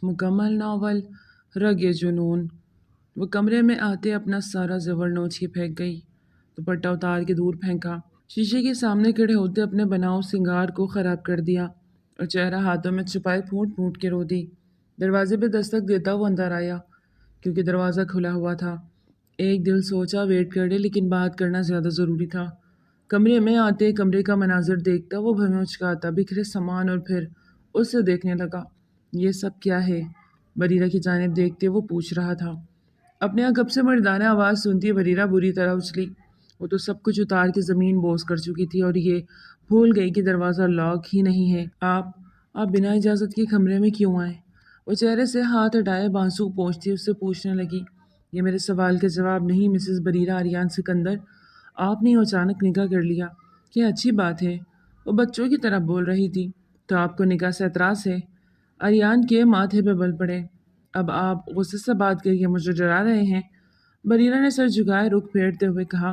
مکمل ناول رگ جنون۔ وہ کمرے میں آتے اپنا سارا زیور نوچ کے پھینک گئی، دوپٹہ اتار کے دور پھینکا، شیشے کے سامنے کھڑے ہوتے اپنے بناؤ سنگار کو خراب کر دیا اور چہرہ ہاتھوں میں چھپائے پھونٹ پھونٹ کے رو دی۔ دروازے پہ دستک دیتا وہ اندر آیا کیونکہ دروازہ کھلا ہوا تھا۔ ایک دل سوچا ویٹ کر لے، لیکن بات کرنا زیادہ ضروری تھا۔ کمرے میں آتے کمرے کا مناظر دیکھتا وہ بھویں اچکاتا، بکھرے سامان، اور پھر اسے دیکھنے لگا۔ یہ سب کیا ہے؟ بریرہ کی جانب دیکھتے وہ پوچھ رہا تھا۔ اپنے یہاں کب سے مردانہ آواز سنتی بریرہ بری طرح اچھلی۔ وہ تو سب کچھ اتار کے زمین بوس کر چکی تھی اور یہ بھول گئی کہ دروازہ لاک ہی نہیں ہے۔ آپ بنا اجازت کے کمرے میں کیوں آئے؟ وہ چہرے سے ہاتھ ہٹائے بانسو پہنچتی اس سے پوچھنے لگی۔ یہ میرے سوال کا جواب نہیں مسز بریرہ آریان سکندر، آپ نے اچانک نکاح کر لیا، یہ اچھی بات ہے۔ وہ بچوں کی طرح بول رہی تھی۔ تو آپ کو نکاح سے اعتراض ہے؟ آریان کے ماتھے پہ بل پڑے۔ اب آپ غصے سے بات کر کے مجھے ڈرا رہے ہیں؟ بریرہ نے سر جھکائے رخ پھیرتے ہوئے کہا۔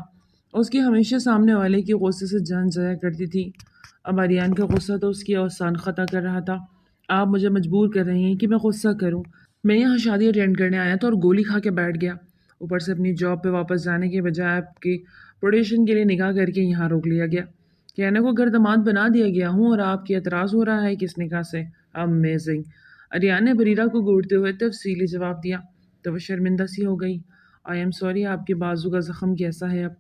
اس کی ہمیشہ سامنے والے کی غصے سے جان جایا کرتی تھی، اب آریان کا غصہ تو اس کی اوسان خطا کر رہا تھا۔ آپ مجھے مجبور کر رہی ہیں کہ میں غصہ کروں۔ میں یہاں شادی اٹینڈ کرنے آیا تھا اور گولی کھا کے بیٹھ گیا، اوپر سے اپنی جاب پہ واپس جانے کے بجائے آپ کی پروڈیشن کے لیے نکاح کر کے یہاں روک لیا گیا، کہنے کو گردماد بنا دیا گیا ہوں، اور آپ کی اعتراض ہو رہا ہے کس نکاح سے؟ امیزنگ! آریان نے بریرہ کو گھورتے ہوئے تفصیلی جواب دیا، تو وہ شرمندہ سی ہو گئی۔ آئی ایم سوری، آپ کے بازو کا زخم کیسا ہے اب؟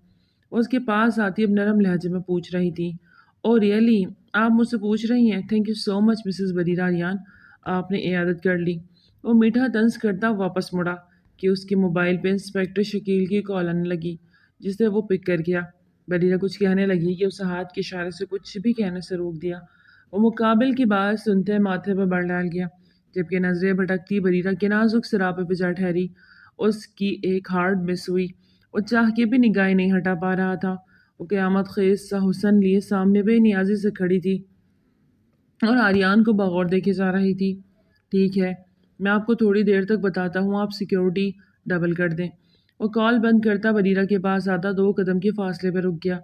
اس کے پاس آتی اب نرم لہجے میں پوچھ رہی تھی۔ او ریئلی، آپ مجھ سے پوچھ رہی ہیں؟ Thank you so much Mrs Bareera Aryan, آپ نے عیادت کر لی۔ وہ میٹھا طنز کرتا واپس مڑا کہ اس کے موبائل پہ انسپیکٹر شکیل کی کال آنے لگی، جسے وہ پک کر گیا۔ بریرہ کچھ کہنے لگی کہ اسے ہاتھ کے اشارے سے کچھ بھی کہنے سے روک دیا۔ وہ مقابل کی بات سنتے ماتھے پہ بڑھ ڈال گیا، جبکہ نظریں بھٹکتی بریرہ کے نازک سراپے پہ جا ٹھہری۔ اس کی ایک ہارڈ مس ہوئی، وہ چاہ کے بھی نگاہیں نہیں ہٹا پا رہا تھا۔ وہ قیامت خیز سا حسن لیے سامنے بے نیازی سے کھڑی تھی اور آریان کو بغور دیکھے جا رہی تھی۔ ٹھیک ہے، میں آپ کو تھوڑی دیر تک بتاتا ہوں، آپ سیکیورٹی ڈبل کر دیں۔ وہ کال بند کرتا بریرہ کے پاس آتا 2 قدم کے فاصلے پہ رک گیا۔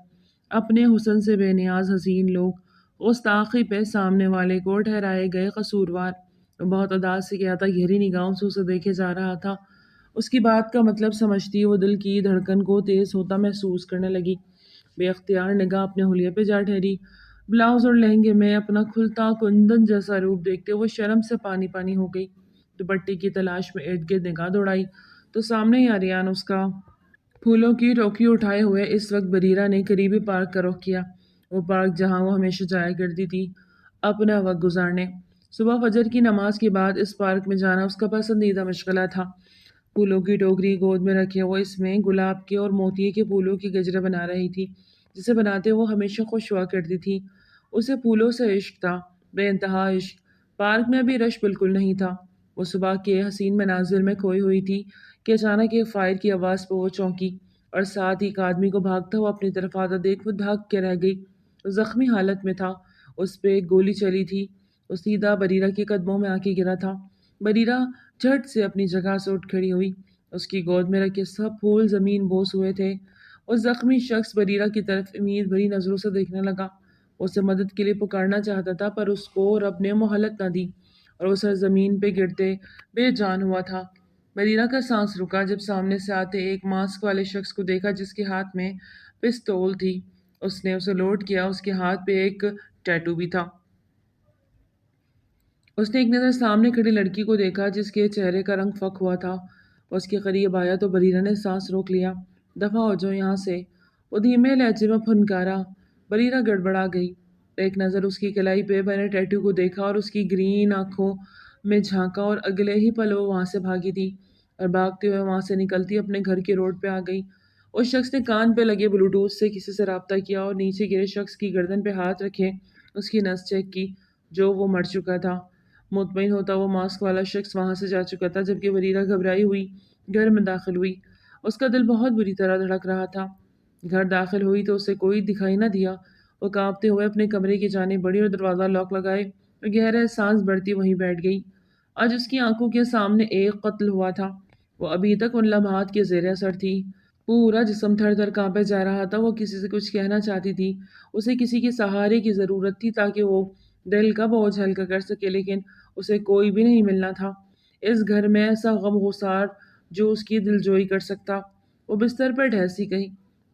اپنے حسن سے بے نیاز حسین لوگ گستاخی پہ سامنے والے کو ٹھہرائے گئے قصوروار۔ وہ بہت اداس سے کہتا، گہری نگاہوں سے اسے دیکھے جا رہا تھا۔ اس کی بات کا مطلب سمجھتی وہ دل کی دھڑکن کو تیز ہوتا محسوس کرنے لگی۔ بے اختیار نگاہ اپنے حلیے پہ جا ٹھہری۔ بلاؤز اور لہنگے میں اپنا کھلتا کندن جیسا روپ دیکھتے وہ شرم سے پانی پانی ہو گئی۔ دوپٹے کی تلاش میں ارد گرد نگاہ دوڑائی تو سامنے ہی آریان اس کا پھولوں کی ٹوکری اٹھائے ہوئے۔ اس وقت بریرہ نے قریبی پارک کا رخ کیا، وہ پارک جہاں وہ ہمیشہ جایا کرتی تھی اپنا وقت گزارنے۔ صبح فجر کی نماز کے بعد اس پارک میں جانا اس کا پسندیدہ مشغلہ تھا۔ پھولوں کی ٹوکری گود میں رکھے وہ اس میں گلاب کے اور موتیے کے پھولوں کی گجرے بنا رہی تھی، جسے بناتے وہ ہمیشہ خوش ہوا کرتی تھی۔ اسے پھولوں سے عشق تھا، بے انتہا عشق۔ پارک میں ابھی رش بالکل نہیں تھا۔ وہ صبح کے حسین مناظر میں کھوئی ہوئی تھی کہ اچانک ایک فائر کی آواز پہ وہ چونکی، اور ساتھ ہی ایک آدمی کو بھاگتا ہوا اپنی طرف آتا دیکھ وہ دھک کے رہ گئی۔ وہ زخمی حالت میں تھا، اس پہ ایک گولی چلی تھی۔ وہ سیدھا بریرہ کے قدموں میں آ کے گرا تھا۔ بریرہ جھٹ سے اپنی جگہ سے اٹھ کھڑی ہوئی، اس کی گود میں رکھے سب پھول زمین بوس ہوئے تھے۔ اس زخمی شخص بریرہ کی طرف امید بھری نظروں سے دیکھنے لگا۔ وہ اسے مدد کے لیے پکارنا چاہتا تھا، پر اس کو رب نے مہلت نہ دی اور وہ سر زمین پہ گرتے بے جان ہوا تھا۔ بریرہ کا سانس رکا جب سامنے سے آتے ایک ماسک والے شخص کو دیکھا جس کے ہاتھ میں پستول تھی۔ اس نے اسے لوڈ کیا، اس کے ہاتھ پہ ایک ٹیٹو بھی تھا۔ اس نے ایک نظر سامنے کھڑی لڑکی کو دیکھا جس کے چہرے کا رنگ فک ہوا تھا۔ وہ اس کے قریب آیا تو بریرہ نے سانس روک لیا۔ دفع ہو جاؤ یہاں سے، وہ دھیمے لہجے میں پھنکارا۔ بریرہ گڑبڑا گئی، ایک نظر اس کی کلائی پہ بنے ٹیٹو کو دیکھا اور اس کی گرین آنکھوں میں جھانکا، اور اگلے ہی پل وہ وہاں سے بھاگی تھی اور بھاگتے ہوئے وہاں سے نکلتی اپنے گھر کے روڈ پہ آ گئی۔ اس شخص نے کان پہ لگے بلوٹوتھ سے کسی سے رابطہ کیا اور نیچے گرے شخص کی گردن پہ ہاتھ رکھے اس کی نس چیک کی، جو وہ مر چکا تھا۔ مطمئن ہوتا وہ ماسک والا شخص وہاں سے جا چکا تھا، جبکہ بریرہ گھبرائی ہوئی گھر میں داخل ہوئی۔ اس کا دل بہت بری طرح دھڑک رہا تھا۔ گھر داخل ہوئی تو اسے کوئی دکھائی نہ دیا۔ وہ کانپتے ہوئے اپنے کمرے کی جانب بڑھی اور دروازہ لاک لگائے اور گہرا سانس بھرتی وہیں بیٹھ گئی۔ آج اس کی آنکھوں کے سامنے ایک قتل ہوا تھا۔ وہ ابھی تک ان لمحات کے زیر اثر تھی۔ پورا جسم تھر تھر کانپے جا رہا تھا۔ وہ کسی سے کچھ کہنا چاہتی تھی، اسے کسی کے سہارے کی ضرورت تھی تاکہ وہ دل کا بوجھ ہلکا کر سکے، لیکن اسے کوئی بھی نہیں ملنا تھا۔ اس گھر میں ایسا غم غسار جو اس کی دلجوئی کر سکتا۔ وہ بستر پر ڈھیسی گئی۔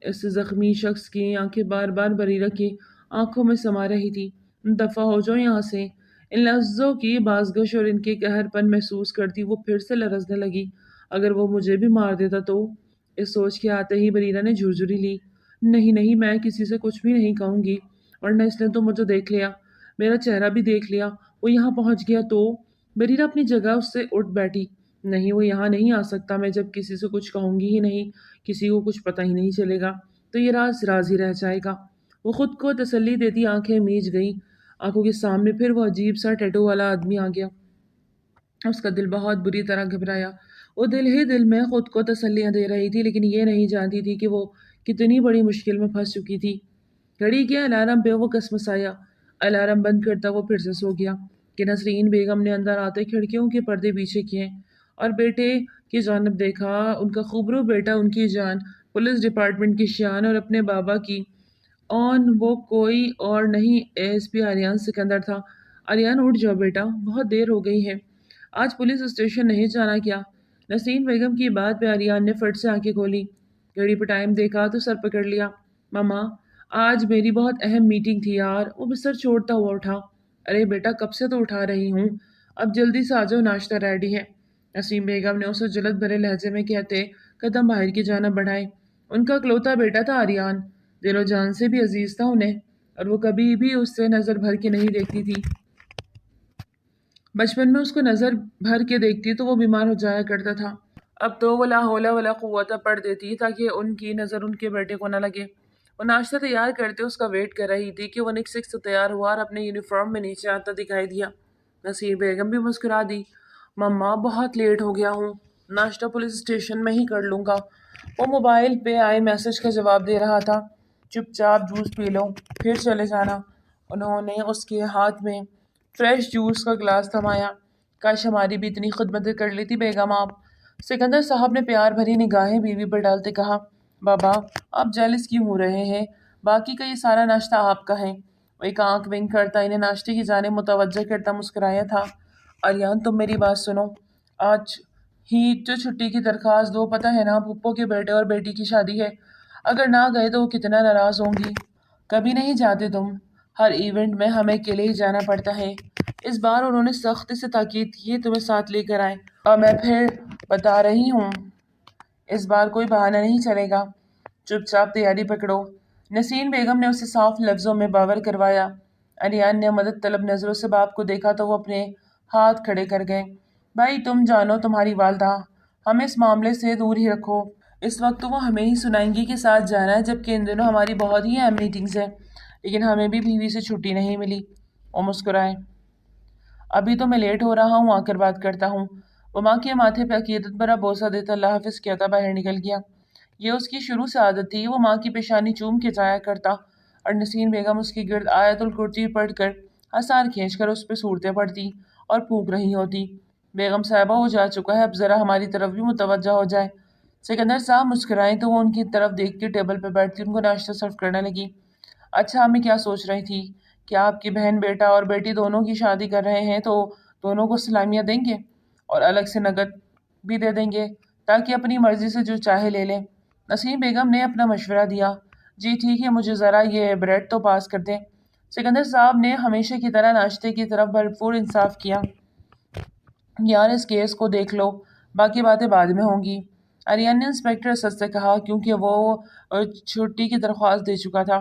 اس زخمی شخص کی آنکھیں بار بار بریرہ کی آنکھوں میں سما رہی تھی۔ دفع ہو جاؤ یہاں سے۔ ان لفظوں کی بازگش اور ان کے قہر پن محسوس کرتی وہ پھر سے لرزنے لگی۔ اگر وہ مجھے بھی مار دیتا تو؟ اس سوچ کے آتے ہی بریرہ نے جھرجھری لی۔ نہیں نہیں، میں کسی سے کچھ بھی نہیں کہوں گی، ورنہ اس نے تو مجھے دیکھ لیا، میرا چہرہ بھی دیکھ لیا، وہ یہاں پہنچ گیا تو؟ بریرہ اپنی جگہ اس سے اٹھ بیٹھی۔ نہیں، وہ یہاں نہیں آ سکتا، میں جب کسی سے کچھ کہوں گی ہی نہیں، کسی کو کچھ پتہ ہی نہیں چلے گا تو یہ راز راز ہی رہ جائے گا۔ وہ خود کو تسلی دیتی آنکھیں میج گئی۔ آنکھوں کے سامنے پھر وہ عجیب سا ٹیٹو والا آدمی آ گیا۔ اس کا دل بہت بری طرح گھبرایا۔ وہ دل ہی دل میں خود کو تسلیاں دے رہی تھی، لیکن یہ نہیں جانتی تھی کہ وہ کتنی بڑی مشکل میں پھنس چکی تھی۔ گھڑی کے الارم پہ وہ کسمسایا۔ الارم بند کرتا وہ پھر سے سو گیا کہ نسرین بیگم نے اندر آتے کھڑکیوں کے پردے پیچھے کیے اور بیٹے کی جانب دیکھا۔ ان کا خوبرو بیٹا، ان کی جان، پولیس ڈپارٹمنٹ کی شان اور اپنے بابا کی اون، وہ کوئی اور نہیں A S P Aryan Sikandar تھا۔ آریان اٹھ جاؤ بیٹا، بہت دیر ہو گئی ہے، آج پولیس اسٹیشن نہیں جانا کیا؟ نسرین بیگم کی بات پہ آریان نے فٹ سے آنکھیں کھولی، گھڑی پہ ٹائم دیکھا تو سر پکڑ لیا۔ ماما، آج میری بہت اہم میٹنگ تھی یار۔ وہ بستر چھوڑتا ہوا اٹھا۔ ارے بیٹا، کب سے تو اٹھا رہی ہوں، اب جلدی سے آ جاؤ، ناشتہ ریڈی ہے۔ نسیم بیگم نے اسے جلد بھرے لہجے میں کہتے قدم باہر کی جانب بڑھائے۔ ان کا اکلوتا بیٹا تھا آریان، دل و جان سے بھی عزیز تھا انہیں، اور وہ کبھی بھی اس سے نظر بھر کے نہیں دیکھتی تھی۔ بچپن میں اس کو نظر بھر کے دیکھتی تو وہ بیمار ہو جایا کرتا تھا۔ اب تو وہ لا حول ولا قوت پڑھ دیتی تاکہ ان کی نظر ان کے بیٹے کو نہ لگے۔ وہ ناشتہ تیار کرتے اس کا ویٹ کر رہی تھی کہ وہ نک سے تیار ہوا اور اپنے یونیفارم میں نیچے آتا دکھائی دیا۔ نصیر بیگم بھی مسکرا دی۔ مما، بہت لیٹ ہو گیا ہوں، ناشتہ پولیس اسٹیشن میں ہی کر لوں گا۔ وہ موبائل پہ آئے میسج کا جواب دے رہا تھا۔ چپ چاپ جوس پی لو، پھر چلے جانا۔ انہوں نے اس کے ہاتھ میں فریش جوس کا گلاس تھمایا۔ کاش ہماری بھی اتنی خدمتیں کر لیتی بیگم آپ۔ سکندر صاحب نے پیار بھری نگاہیں بیوی پر ڈالتے کہا۔ بابا، آپ جیلس کیوں ہو رہے ہیں؟ باقی کا یہ سارا ناشتہ آپ کا ہے۔ وہ ایک آنکھ ونک کرتا انہیں ناشتے کی جانب متوجہ کرتا مسکرایا تھا۔ آریان، تم میری بات سنو، آج ہی جو چھٹی کی درخواست دو، پتہ ہے نا پھپھو کے بیٹے اور بیٹی کی شادی ہے، اگر نہ گئے تو وہ کتنا ناراض ہوں گی۔ کبھی نہیں جاتے تم، ہر ایونٹ میں ہمیں اکیلے ہی جانا پڑتا ہے۔ اس بار انہوں نے سختی سے تاکید کی تمہیں ساتھ لے کر آئیں، اور میں پھر بتا رہی ہوں اس بار کوئی بہانہ نہیں چلے گا، چپ چاپ تیاری پکڑو۔ نسیم بیگم نے اسے صاف لفظوں میں باور کروایا۔ آریان نے مدد طلب نظروں سے باپ کو دیکھا تو وہ اپنے ہاتھ کھڑے کر گئے۔ بھائی تم جانو تمہاری والدہ، ہمیں اس معاملے سے دور ہی رکھو۔ اس وقت تو وہ ہمیں ہی سنائیں گی کہ ساتھ جانا ہے، جبکہ ان دنوں ہماری بہت ہی اہم میٹنگز ہیں، لیکن ہمیں بھی بیوی سے چھٹی نہیں ملی۔ وہ مسکرائے۔ ابھی تو میں لیٹ ہو رہا ہوں، آ کر بات کرتا ہوں۔ وہ ماں کے ماتھے پہ عقیدت بھرا بوسہ دیتا اللہ حافظ کہتا باہر نکل گیا۔ یہ اس کی شروع سے عادت تھی، وہ ماں کی پیشانی چوم کے جایا کرتا اور نسیم بیگم اس کی گرد آیت الکرسی پڑھ کر آثار کھینچ کر اس پہ صورتیں پڑھتی اور پھونک رہی ہوتی۔ بیگم صاحبہ وہ جا چکا ہے، اب ذرا ہماری طرف بھی متوجہ ہو جائے۔ سکندر صاحب مسکرائیں تو وہ ان کی طرف دیکھ کے ٹیبل پہ بیٹھتی ان کو ناشتہ سرو کرنے لگی۔ اچھا امی کیا سوچ رہی تھی کہ آپ کی بہن بیٹا اور بیٹی دونوں کی شادی کر رہے ہیں تو دونوں کو سلامیاں دیں گے اور الگ سے نقد بھی دے دیں گے تاکہ اپنی مرضی سے جو چاہے لے لیں۔ نسیم بیگم نے اپنا مشورہ دیا۔ جی ٹھیک ہے، مجھے ذرا یہ بریڈ تو پاس کر دیں۔ سکندر صاحب نے ہمیشہ کی طرح ناشتے کی طرف بھرپور انصاف کیا۔ یار اس کیس کو دیکھ لو، باقی باتیں بعد میں ہوں گی، آریان نے انسپیکٹر اسد سے کہا، کیونکہ وہ چھٹی کی درخواست دے چکا تھا۔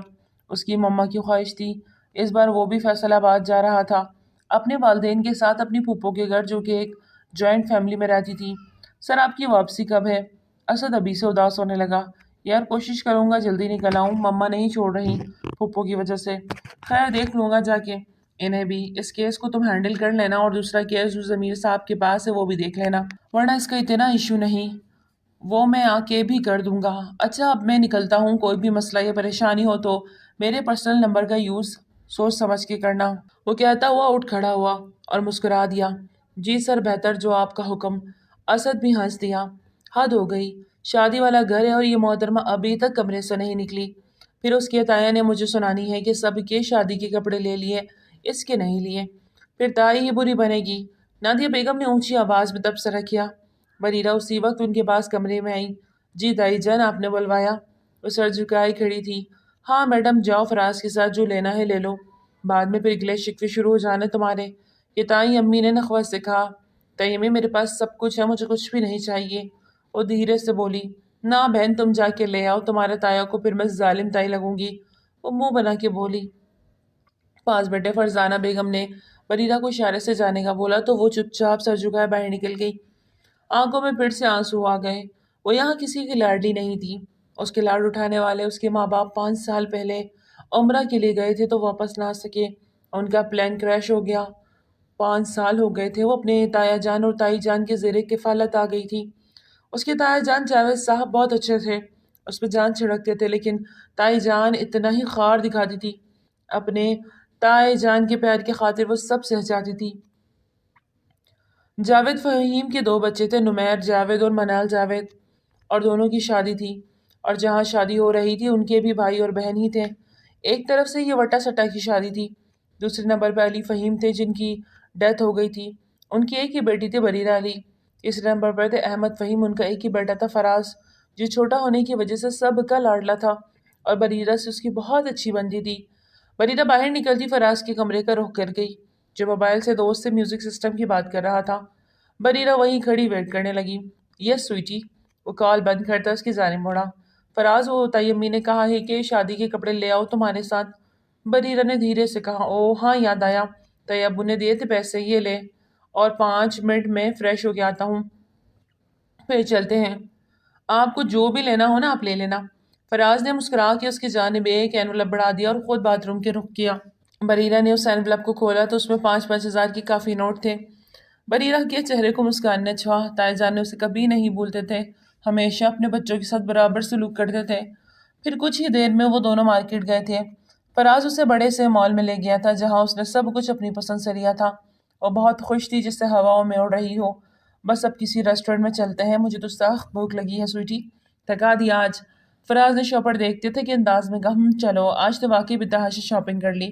اس کی مما کی خواہش تھی، اس بار وہ بھی فیصل آباد جا رہا تھا اپنے والدین کے ساتھ اپنی پھوپھو کے گھر، جو کہ ایک جوائنٹ فیملی میں رہتی تھی۔ سر آپ کی واپسی کب ہے؟ اسد ابھی سے اداس ہونے لگا۔ یار کوشش کروں گا جلدی نکل آؤں، مما نہیں چھوڑ رہی پھوپھو کی وجہ سے۔ خیر دیکھ لوں گا جا کے انہیں بھی، اس کیس کو تم ہینڈل کر لینا اور دوسرا کیس جو ضمیر صاحب کے پاس ہے وہ بھی دیکھ لینا، ورنہ اس کا اتنا ایشو نہیں، وہ میں آ کے بھی کر دوں گا۔ اچھا اب میں نکلتا ہوں، کوئی بھی مسئلہ یا پریشانی ہو تو میرے پرسنل نمبر کا یوز سوچ سمجھ کے کرنا۔ وہ کہتا ہوا اٹھ کھڑا ہوا اور مسکرا دیا۔ جی سر، بہتر جو آپ کا حکم۔ اسد بھی ہنس دیا۔ حد ہو گئی، شادی والا گھر ہے اور یہ محترمہ ابھی تک کمرے سے نہیں نکلی، پھر اس کی عطیہ نے مجھے سنانی ہے کہ سب کے شادی کے کپڑے لے لیے، اس کے نہیں لیے، پھر تائی ہی بری بنے گی۔ نادیہ بیگم نے اونچی آواز میں تبصرہ کیا۔ بریرہ اسی وقت ان کے پاس کمرے میں آئی۔ جی دائی جان، آپ نے بلوایا؟ وہ سر جھکائے کھڑی تھی۔ ہاں میڈم، جاؤ فراز کے ساتھ جو لینا ہے لے لو، بعد میں پھر گلے شکوے شروع ہو جانے تمہارے۔ یہ تائیں امی نے نخوت سے کہا۔ تائیں امی، میرے پاس سب کچھ ہے، مجھے کچھ بھی نہیں چاہیے۔ وہ دھیرے سے بولی۔ نہ بہن، تم جا کے لے آؤ تمہارے تایا کو، پھر میں ظالم تائی لگوں گی۔ وہ منہ بنا کے بولی۔ پاس بیٹھے فرزانہ بیگم نے بریرہ کو اشارے سے جانے کا بولا تو وہ چپ چاپ سر جھکائے باہر نکل گئی۔ آنکھوں میں پھر سے آنسو آ گئے۔ وہ یہاں کسی کی لاڈلی نہیں تھی۔ اس کے لاڈ اٹھانے والے اس کے ماں باپ 5 سال پہلے عمرہ کے لیے گئے تھے تو واپس نہ آ سکے۔ ان کا پلان کریش ہو گیا۔ 5 سال ہو گئے تھے وہ اپنے تایا جان اور تائی جان کے زیر کفالت آ گئی تھی۔ اس کے تایا جان جاوید صاحب بہت اچھے تھے، اس پہ جان چھڑکتے تھے، لیکن تائی جان اتنا ہی خار دکھاتی تھی۔ اپنے تائی جان کے پیار کی خاطر وہ سب سہ جاتی تھی۔ جاوید فہیم کے 2 بچے تھے، نمیر جاوید اور منال جاوید، اور دونوں کی شادی تھی، اور جہاں شادی ہو رہی تھی ان کے بھی بھائی اور بہن ہی تھے۔ ایک طرف سے یہ وٹا سٹا کی شادی تھی، دوسرے نمبر پہ علی فہیم تھے جن کی ڈیتھ ہو گئی تھی۔ ان کی ایک ہی بیٹی تھی بریرہ علی۔ تیسرے نمبر پر تھے احمد فہیم، ان کا ایک ہی بیٹا تھا فراز، جو چھوٹا ہونے کی وجہ سے سب کا لاڈلا تھا اور بریرہ سے اس کی بہت اچھی بنتی تھی۔ بریرہ باہر نکلتی فراز کے کمرے کا رخ کر گئی، جو موبائل سے دوست سے میوزک سسٹم کی بات کر رہا تھا۔ بریرہ وہیں کھڑی ویٹ کرنے لگی۔ یس سویٹی۔ وہ کال بند کرتا اس کی جانب مڑا۔ فراز، وہ تائی امی نے کہا ہے کہ شادی کے کپڑے لے آؤ تمہارے ساتھ۔ بریرہ نے دھیرے سے کہا۔ او ہاں، یاد آیا، تائی ابو نے دیے تھے پیسے، یہ لے، اور 5 منٹ میں فریش ہو کے آتا ہوں، پھر چلتے ہیں۔ آپ کو جو بھی لینا ہو نا آپ لے لینا۔ فراز نے مسکرا کے اس کی جانب ایک اینولپ بڑھا دیا اور خود باتھ روم کے رخ کیا۔ بریرہ نے اس اینولپ کو کھولا تو اس میں 5,000 کے کافی نوٹ تھے۔ بریرہ کے چہرے کو مسکان نے چھوا۔ تائی جان اسے کبھی نہیں بھولتے تھے، ہمیشہ اپنے بچوں کے ساتھ برابر سلوک کرتے تھے۔ پھر کچھ ہی دیر میں وہ دونوں مارکیٹ گئے تھے۔ فراز اسے بڑے سے مال میں لے گیا تھا جہاں اس نے سب کچھ اپنی پسند سے لیا تھا۔ وہ بہت خوش تھی جس سے ہواؤں میں اڑ رہی ہو۔ بس اب کسی ریسٹورنٹ میں چلتے ہیں، مجھے تو سخت بھوک لگی ہے سویٹی، تھکا دیا آج۔ فراز نے شوپر دیکھتے تھے کہ انداز میں کہا، چلو آج تو واقعی بتحاشی شاپنگ کر لی۔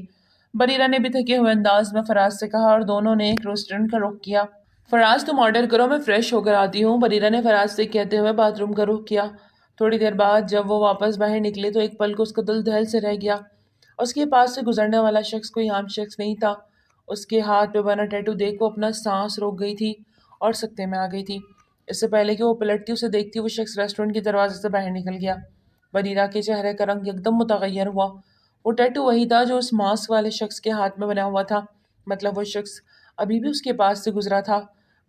بریرہ نے بھی تھکے ہوئے انداز میں فراز سے کہا اور دونوں نے ایک ریسٹورنٹ کا رخ کیا۔ فراز تم آرڈر کرو، میں فریش ہو کر آتی ہوں، بریرہ نے فراز سے کہتے ہوئے باتھ روم کا رخ کیا۔ تھوڑی دیر بعد جب وہ واپس باہر نکلے تو ایک پل کو اس کا دل دہل سے رہ گیا۔ اس کے پاس سے گزرنے والا شخص کوئی عام شخص نہیں تھا۔ اس کے ہاتھ پہ بنا ٹیٹو دیکھ وہ اپنا سانس روک گئی تھی اور سکتے میں آ گئی تھی۔ اس سے پہلے کہ وہ پلٹتی اسے دیکھتی، وہ شخص ریسٹورنٹ کے دروازے سے باہر نکل گیا۔ بریرہ کے چہرے کا رنگ یکدم متغیر ہوا۔ وہ ٹیٹو وہی تھا جو اس ماسک والے شخص کے ہاتھ میں بنا ہوا تھا، مطلب وہ شخص ابھی بھی اس کے پاس سے گزرا تھا۔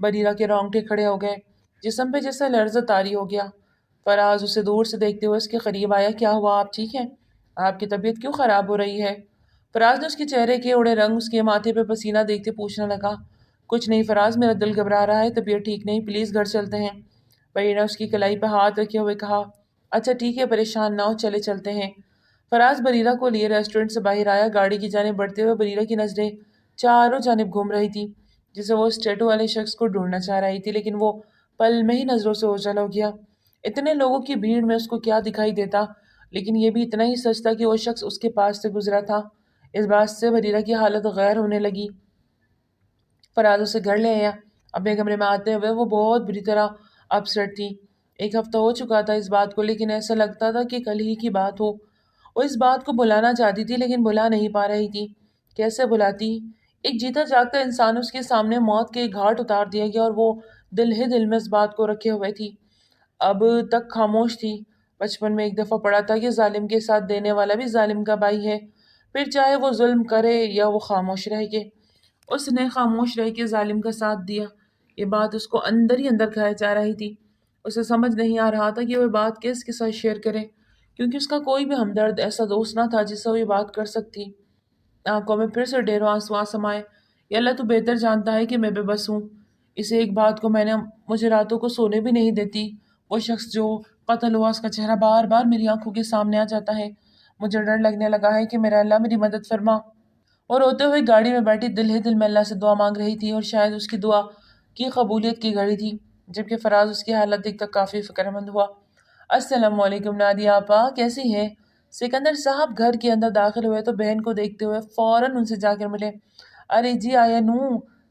بریرہ کے رونگٹے کھڑے ہو گئے، جسم پہ جیسا لرز طاری ہو گیا۔ فراز اسے دور سے دیکھتے ہوئے اس کے قریب آیا۔ کیا ہوا، آپ ٹھیک ہیں؟ آپ کی طبیعت کیوں خراب ہو رہی ہے؟ فراز نے اس کے چہرے کے اڑے رنگ، اس کے ماتھے پہ پسینہ دیکھتے پوچھنے لگا۔ کچھ نہیں فراز، میرا دل گھبرا رہا ہے، طبیعت ٹھیک نہیں، پلیز گھر چلتے ہیں۔ بریرہ اس کی کلائی پہ ہاتھ رکھے ہوئے کہا۔ اچھا ٹھیک ہے، پریشان نہ ہو، چلے چلتے ہیں۔ فراز بریرہ کو لیے ریسٹورنٹ سے باہر آیا۔ گاڑی کی جانب بڑھتے ہوئے بریرہ کی نظریں چاروں جانب گھوم رہی تھی، جسے وہ اس ٹیٹو والے شخص کو ڈھونڈنا چاہ رہی تھی، لیکن وہ پل میں ہی نظروں سے اوجھل ہو گیا۔ اتنے لوگوں کی بھیڑ میں اس کو کیا دکھائی دیتا، لیکن یہ بھی اتنا ہی سچ تھا کہ وہ شخص اس کے پاس سے گزرا تھا۔ اس بات سے بریرہ کی حالت غیر ہونے لگی۔ فراز اسے گھر لے آیا۔ اپنے کمرے میں آتے ہوئے وہ بہت بری طرح اپسیٹ تھی۔ 1 ہفتہ ہو چکا تھا اس بات کو، لیکن ایسا لگتا تھا کہ کل ہی کی بات ہو۔ وہ اس بات کو بلانا چاہتی تھی لیکن بلا نہیں پا رہی تھی۔ کیسے بلاتی؟ ایک جیتا جاگتا انسان اس کے سامنے موت کے گھاٹ اتار دیا گیا اور وہ دل ہی دل میں اس بات کو رکھے ہوئے تھی۔ اب تک خاموش تھی۔ بچپن میں ایک دفعہ پڑھا تھا کہ ظالم کے ساتھ دینے والا بھی ظالم کا بھائی ہے، پھر چاہے وہ ظلم کرے یا وہ خاموش رہ کے۔ اس نے خاموش رہ کے ظالم کا ساتھ دیا۔ یہ بات اس کو اندر ہی اندر کھائے جا رہی تھی۔ اسے سمجھ نہیں آ رہا تھا کہ وہ بات کس کے ساتھ شیئر کرے، کیونکہ اس کا کوئی بھی ہمدرد ایسا دوست نہ تھا جس سے وہ یہ بات کر سکتی۔ آنکھوں میں پھر سے ڈھیروں آنسو آ سمائے۔ یا اللہ تو بہتر جانتا ہے کہ میں بے بس ہوں۔ اسے ایک بات کو مجھے راتوں کو سونے بھی نہیں دیتی۔ وہ شخص جو قتل ہوا، اس کا چہرہ بار بار میری آنکھوں کے سامنے آ جاتا ہے۔ مجھے ڈر لگنے لگا ہے کہ میرا اللہ میری مدد فرما۔ اور روتے ہوئے گاڑی میں بیٹھی دل ہی دل میں اللہ سے دعا مانگ رہی تھی، اور شاید اس کی دعا کی قبولیت کی گھڑی تھی، جبکہ فراز اس کی حالت دیکھ کر کافی فکر مند ہوا۔ السلام علیکم نادیہ آپا، کیسی ہیں؟ سکندر صاحب گھر کے اندر داخل ہوئے تو بہن کو دیکھتے ہوئے فوراً ان سے جا کر ملے۔ ارے جی آیا نو،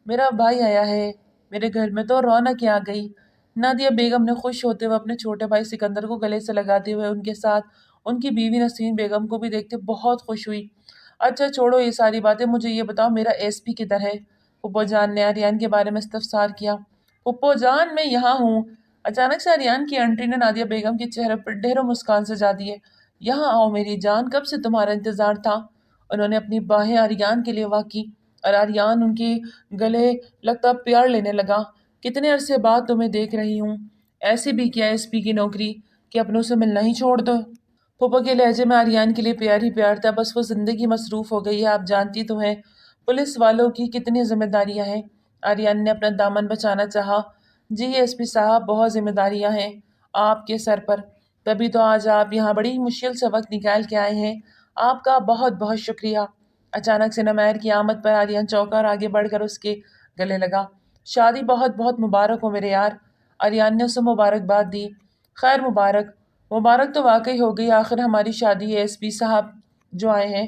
میرا بھائی آیا ہے۔ میرے گھر میں تو رونق آ گئی۔ نادیہ بیگم نے خوش ہوتے ہوئے اپنے چھوٹے بھائی سکندر کو گلے سے لگاتے ہوئے ان کے ساتھ ان کی بیوی نسرین بیگم کو بھی دیکھتے بہت خوش ہوئی۔ اچھا چھوڑو یہ ساری باتیں، مجھے یہ بتاؤ میرا ایس پی کدھر ہے؟ پھپھو جان نے آریان کے بارے میں استفسار کیا۔ پھپھو جان میں یہاں ہوں۔ اچانک سے آریان کی انٹری نے نادیہ بیگم کے چہرے پر ڈھیروں مسکان سجا دیے۔ یہاں آؤ میری جان، کب سے تمہارا انتظار تھا۔ انہوں نے اپنی باہیں آریان کے لیے وا کی اور آریان ان کے گلے لگتا پیار لینے لگا۔ کتنے عرصے بعد تمہیں دیکھ رہی ہوں۔ ایسے بھی کیا ایس پی کی نوکری کہ اپنوں سے ملنا ہی چھوڑ دو؟ پھپھو کے لہجے میں آریان کے لیے پیار ہی پیار تھا، بس وہ زندگی مصروف ہو گئی ہے، آپ جانتی تو ہیں پولیس والوں کی کتنی ذمہ داریاں ہیں۔ آریان نے اپنا دامن بچانا چاہا۔ جی ایس پی صاحب، بہت ذمہ داریاں ہیں آپ کے سر پر، تبھی تو آج آپ یہاں بڑی مشکل سے وقت نکال کے آئے ہیں، آپ کا بہت بہت شکریہ۔ اچانک سے نمیر کی آمد پر آریان چونکا اور آگے بڑھ کر اس کے گلے لگا۔ شادی بہت بہت مبارک ہو میرے یار۔ آریان نے اسے مبارکباد دی۔ خیر مبارک، مبارک تو واقعی ہو گئی، آخر ہماری شادی ہے ایس پی صاحب جو آئے ہیں۔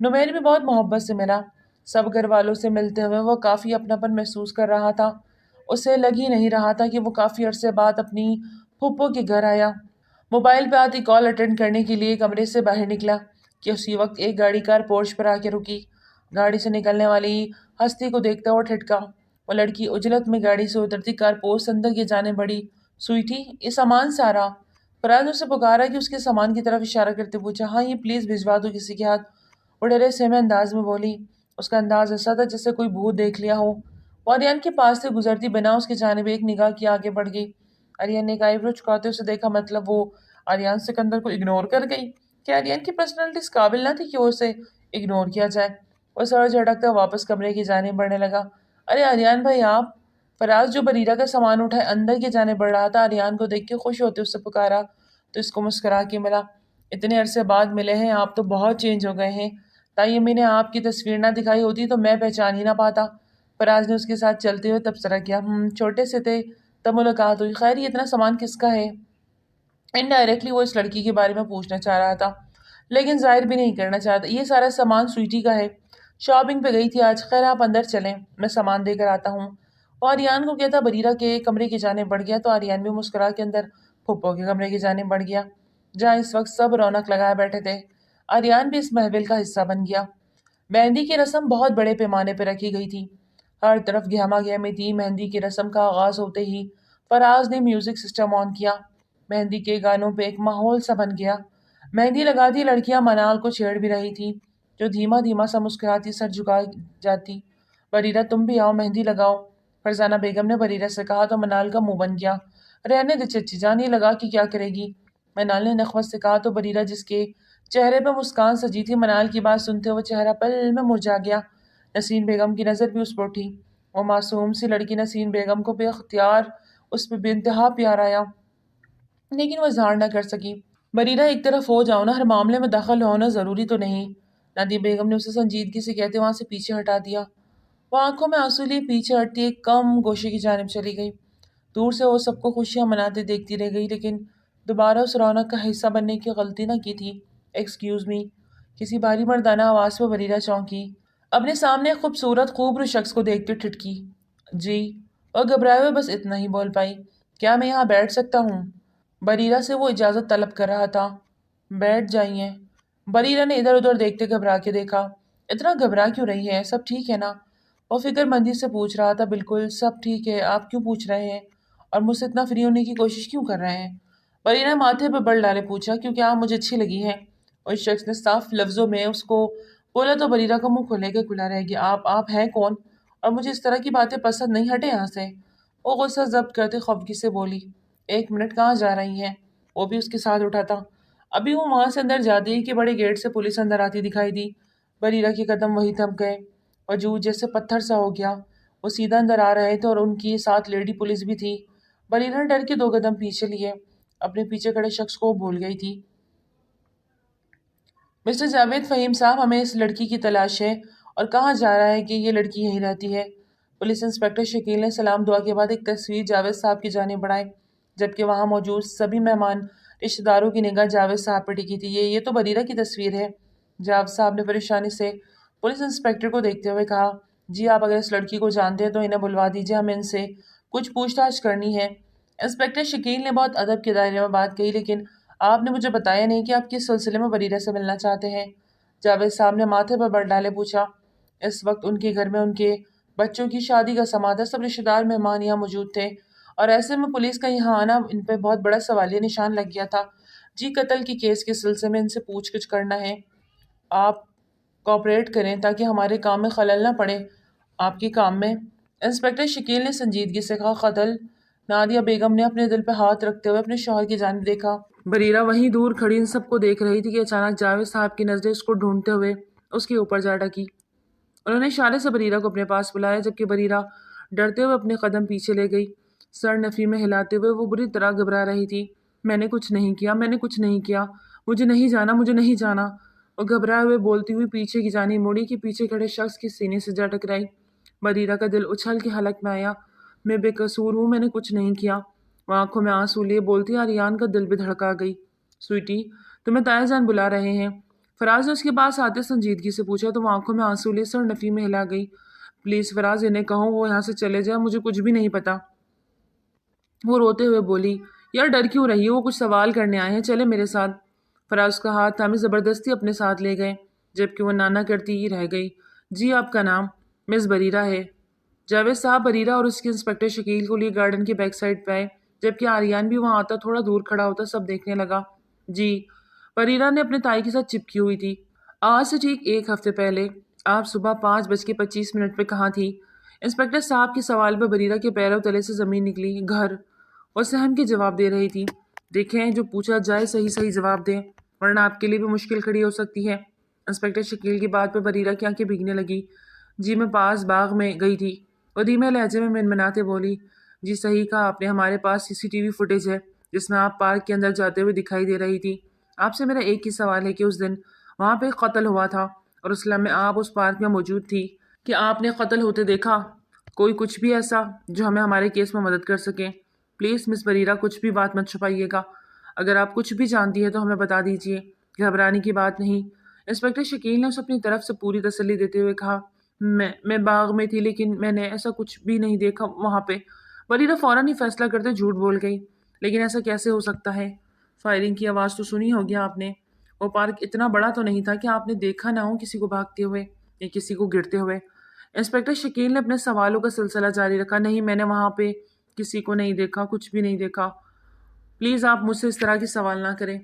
نمیر بھی بہت محبت سے ملا۔ سب گھر والوں سے ملتے ہوئے وہ کافی اپناپن محسوس کر رہا تھا۔ اسے لگ ہی نہیں رہا تھا کہ وہ کافی عرصے بعد اپنی پھپھو کے گھر آیا۔ موبائل پہ آتی کال اٹینڈ کرنے کے لیے کمرے سے باہر نکلا کہ اسی وقت ایک گاڑی کار پورچ پر آ کے رکی۔ گاڑی سے نکلنے والی ہستی کو دیکھتا ہوا ٹھٹکا۔ وہ لڑکی عجلت میں گاڑی سے اترتی کار پورچ سے اندر کی جانب بڑھی۔ سوئٹی، یہ سامان سارا۔ فراز نے اسے پکارا کہ اس کے سامان کی طرف اشارہ کرتے پوچھا، ہاں یہ پلیز بھجوا دو کسی کے ہاتھ۔ وہ ڈرے سہمے انداز میں بولی۔ اس کا انداز ایسا تھا جیسے کوئی بھوت دیکھ لیا ہو۔ وہ آریان کے پاس سے گزرتی بنا اس کی جانب ایک نگاہ کی آگے بڑھ گئی۔ آریان نے ایک آئی برو چکاتے اسے دیکھا، مطلب وہ آریان سکندر کو اگنور کر گئی؟ کہ آریان کی پرسنالٹی اس قابل نہ تھی کہ وہ اسے اگنور کیا جائے؟ وہ سر جھٹکتا واپس کمرے کی جانب بڑھنے لگا۔ ارے آریان بھائی آپ؟ فراز جو بریرہ کا سامان اٹھائے اندر کی جانب بڑھ رہا تھا، آریان کو دیکھ کے خوش ہوتے اس سے پکارا تو اس کو مسکرا کے ملا۔ اتنے عرصے بعد ملے ہیں، آپ تو بہت چینج ہو گئے ہیں، تائی امی نے آپ کی تصویر نہ دکھائی ہوتی تو میں پہچان ہی نہ پاتا۔ فراز نے اس کے ساتھ چلتے ہوئے تبصرہ کیا۔ چھوٹے سے تھے تب ملاقات ہوئی، خیر یہ اتنا سامان کس کا ہے؟ انڈائریکٹلی وہ اس لڑکی کے بارے میں پوچھنا چاہ رہا تھا لیکن ظاہر بھی نہیں کرنا چاہتا۔ یہ سارا سامان سویٹی کا ہے، شاپنگ پہ گئی تھی آج، خیر آپ اندر چلیں، میں سامان دے کر آتا ہوں۔ وہ آریان کو کہتا بریرہ کے کمرے کی جانب بڑھ گیا تو آریان بھی مسکرا کے اندر پھپھو کے کمرے کی جانب بڑھ گیا جہاں اس وقت سب رونق لگائے بیٹھے تھے۔ آریان بھی اس محفل کا حصہ بن گیا۔ مہندی کی رسم بہت بڑے پیمانے پہ رکھی گئی تھی، ہر طرف گہما گہمی تھی۔ مہندی کی رسم کا آغاز ہوتے ہی فراز نے میوزک سسٹم آن کیا۔ مہندی کے گانوں پہ ایک ماحول سا بن گیا۔ مہندی لگاتی لڑکیاں منال کو چھیڑ بھی رہی تھی جو دھیما دھیما سا مسکراتی سر جھکا جاتی۔ بریرہ تم بھی آؤ، مہندی لگاؤ، فرزانہ بیگم نے بریرہ سے کہا تو منال کا منہ بن گیا۔ رہنے دے چچی جان، یہ لگا کہ کیا کرے گی؟ منال نے نخوت سے کہا تو بریرہ جس کے چہرے پہ مسکان سجی تھی منال کی بات سنتے ہوئے چہرہ پل میں مرجھا گیا۔ نسرین بیگم کی نظر بھی اس پر اٹھی۔ وہ معصوم سی لڑکی نسرین بیگم کو بے اختیار اس پہ بے انتہا پیار آیا لیکن وہ اظہار نہ کر سکی۔ بریرہ ایک طرف ہو جاؤ نا، ہر معاملے میں دخل ہونا ضروری تو نہیں، نادیہ بیگم نے اسے سنجیدگی سے کہتے وہاں سے پیچھے ہٹا دیا۔ وہ آنکھوں میں آنسو لیے پیچھے ہٹتی ایک کم گوشے کی جانب چلی گئی۔ دور سے وہ سب کو خوشیاں مناتے دیکھتی رہ گئی لیکن دوبارہ اس رونق کا حصہ بننے کی غلطی نہ کی تھی۔ ایکسکیوز می، کسی بھاری مردانہ آواز پہ بریرہ چونکی، اپنے سامنے ایک خوبصورت خوبرو شخص کو دیکھتے ٹھٹکی۔ جی؟ اور گھبرائے ہوئے بس اتنا ہی بول پائی، کیا میں یہاں بیٹھ سکتا ہوں؟ بریرہ سے وہ اجازت طلب کر رہا تھا۔ بیٹھ جائیے۔ بریرہ نے ادھر ادھر دیکھتے گھبرا کے دیکھا۔ اتنا گھبرا کیوں رہی ہے؟ سب ٹھیک ہے نا؟ وہ فکر مندی سے پوچھ رہا تھا۔ بالکل سب ٹھیک ہے، آپ کیوں پوچھ رہے ہیں اور مجھ سے اتنا فری ہونے کی کوشش کیوں کر رہے ہیں؟ بریرہ ماتھے پہ بل ڈالے پوچھا، کیونکہ آپ مجھے اچھی لگی ہیں۔ اور اس شخص نے صاف لفظوں میں اس کو بولا تو بریرہ کا منہ کھلے کے کھلا رہ گیا۔ آپ ہیں کون؟ اور مجھے اس طرح کی باتیں پسند نہیں، ہٹے یہاں سے۔ وہ غصہ ضبط کرتے خفگی سے بولی، ایک منٹ، کہاں جا رہی ہیں؟ وہ بھی اس کے ساتھ اٹھا تھا۔ ابھی وہ وہاں سے اندر جاتے ہی کہ بڑے گیٹ سے پولیس اندر آتی دکھائی دی۔ بریرہ کے قدم وہی تھم گئے، وجود جیسے پتھر سا ہو گیا۔ وہ سیدھا اندر آ رہے تھے اور ان کی ساتھ لیڈی پولیس بھی تھی۔ بریرہ ڈر کے 2 قدم پیچھے لیے اپنے پیچھے کھڑے شخص کو بھول گئی تھی۔ مسٹر جاوید فہیم صاحب، ہمیں اس لڑکی کی تلاش ہے اور کہا جا رہا ہے کہ یہ لڑکی یہیں رہتی ہے۔ پولیس انسپکٹر شکیل نے سلام دعا کے بعد ایک تصویر جاوید صاحب کی جانب بڑھائی جبکہ وہاں موجود سبھی مہمان رشتہ داروں کی نگاہ جاوید صاحب پر ٹکی تھی۔ یہ تو بریرہ کی تصویر ہے، جاوید صاحب نے پریشانی سے پولیس انسپکٹر کو دیکھتے ہوئے کہا۔ جی آپ اگر اس لڑکی کو جانتے ہیں تو انہیں بلوا دیجیے، ہمیں ان سے کچھ پوچھ تاچھ کرنی ہے۔ انسپیکٹر شکیل نے بہت ادب کے دائرے میں بات کہی، لیکن آپ نے مجھے بتایا نہیں کہ آپ کس سلسلے میں بریرہ سے ملنا چاہتے ہیں۔ جاوید صاحب نے ماتھے پر بر ڈالے پوچھا۔ اس وقت ان کے گھر میں ان کے بچوں کی شادی کا سماں تھا، سب رشتہ دار مہمان یہاں موجود تھے، اور ایسے میں پولیس کا یہاں آنا ان پہ بہت بڑا سوالیہ نشان لگ گیا تھا۔ جی قتل کی کیس کے سلسلے میں ان سے پوچھ گچھ کرنا ہے، آپ کوآپریٹ کریں تاکہ ہمارے کام میں خلل نہ پڑے۔ آپ کے کام میں؟ انسپیکٹر شکیل نے سنجیدگی سے کہا۔ قتل؟ نادیہ بیگم نے اپنے دل پہ ہاتھ رکھتے ہوئے اپنے شوہر کی جانب دیکھا۔ بریرہ وہیں دور کھڑی ان سب کو دیکھ رہی تھی کہ اچانک جاوید صاحب کی نظریں اس کو ڈھونڈتے ہوئے اس کے اوپر جا ڈکی۔ انہوں نے اشارے سے بریرہ کو اپنے پاس بلایا، جبکہ بریرہ ڈرتے ہوئے اپنے قدم پیچھے لے گئی، سر نفی میں ہلاتے ہوئے وہ بری طرح گھبرا رہی تھی۔ میں نے کچھ نہیں کیا، میں نے کچھ نہیں کیا، مجھے نہیں جانا، مجھے نہیں جانا۔ وہ گھبرائے ہوئے بولتی ہوئی پیچھے کی جانب موڑی کہ پیچھے کھڑے شخص کے سینے سے جا ٹکرائی۔ بریرہ کا دل اچھل کے حلق میں آیا۔ میں بے قصور ہوں، میں نے کچھ نہیں کیا۔ وہ آنکھوں میں آنسو لیے بولتی، آریان کا دل بھی دھڑکا گئی۔ سویٹی، تمہیں تایا جان بلا رہے ہیں، فراز نے اس کے پاس آتے سنجیدگی سے پوچھا، تو وہ آنکھوں میں آنسو لیے سر نفی میں ہلا گئی۔ پلیز فراز، انہیں کہو وہ یہاں سے چلے جائے، مجھے کچھ بھی نہیں پتا۔ وہ روتے ہوئے بولی، یار ڈر کیوں رہی ہو، وہ کچھ سوال کرنے آئے ہیں، چلے میرے ساتھ۔ فراز کا ہاتھ تھامے زبردستی اپنے ساتھ لے گئے، جبکہ وہ نانا کرتی ہی رہ گئی۔ جی آپ کا نام؟ مس بریرہ ہے۔ جاوید صاحب بریرہ اور اس کے انسپیکٹر شکیل کو لیے گارڈن کے بیک سائڈ پہ آئے، جبکہ آریان بھی وہاں آتا تھوڑا دور کھڑا ہوتا سب دیکھنے لگا۔ جی، بریرہ نے اپنے تائی کے ساتھ چپکی ہوئی تھی۔ آج سے ٹھیک ایک ہفتے پہلے آپ صبح 5:25 پہ کہاں تھی؟ انسپیکٹر صاحب کے سوال پہ بریرہ کے پیروں تلے سے زمین نکلی۔ گھر، وہ سہم کے جواب دے رہی تھی۔ دیکھیں، جو پوچھا جائے صحیح صحیح جواب دیں، ورنہ آپ کے لیے بھی مشکل کھڑی ہو سکتی ہے۔ انسپیکٹر شکیل کی بات پہ بریرہ کی آنکھیں بھیگنے لگی۔ جی میں پاس باغ میں گئی تھی، وہ دھیمے لہجے میں منمناتے بولی۔ جی صحیح کہا آپ نے، ہمارے پاس CCTV فوٹیج ہے جس میں آپ پارک کے اندر جاتے ہوئے دکھائی دے رہی تھی۔ آپ سے میرا ایک ہی سوال ہے کہ اس دن وہاں پہ قتل ہوا تھا اور اس لمحے آپ اس پارک میں موجود تھی، کہ آپ نے قتل ہوتے دیکھا؟ کوئی کچھ بھی ایسا جو ہمیں ہمارے کیس میں مدد کر سکے؟ پلیز مس بریرہ، کچھ بھی بات مت چھپائیے گا، اگر آپ کچھ بھی جانتی ہے تو ہمیں بتا دیجیے، گھبرانے کی بات نہیں۔ انسپیکٹر شکیل نے اسے اپنی طرف سے پوری تسلی دیتے ہوئے کہا، میں باغ میں تھی، لیکن میں نے ایسا کچھ بھی نہیں دیکھا وہاں پہ۔ بریرہ فوراً ہی فیصلہ کرتے جھوٹ بول گئی، لیکن ایسا کیسے ہو سکتا ہے؟ فائرنگ کی آواز تو سنی ہوگی آپ نے، وہ پارک اتنا بڑا تو نہیں تھا کہ آپ نے دیکھا نہ ہو کسی کو بھاگتے ہوئے یا کسی کو گرتے ہوئے۔ انسپیکٹر شکیل نے اپنے سوالوں کا سلسلہ جاری رکھا۔ نہیں، میں نے وہاں پہ کسی کو نہیں دیکھا، کچھ بھی نہیں دیکھا، پلیز آپ مجھ سے اس طرح کے سوال نہ کریں،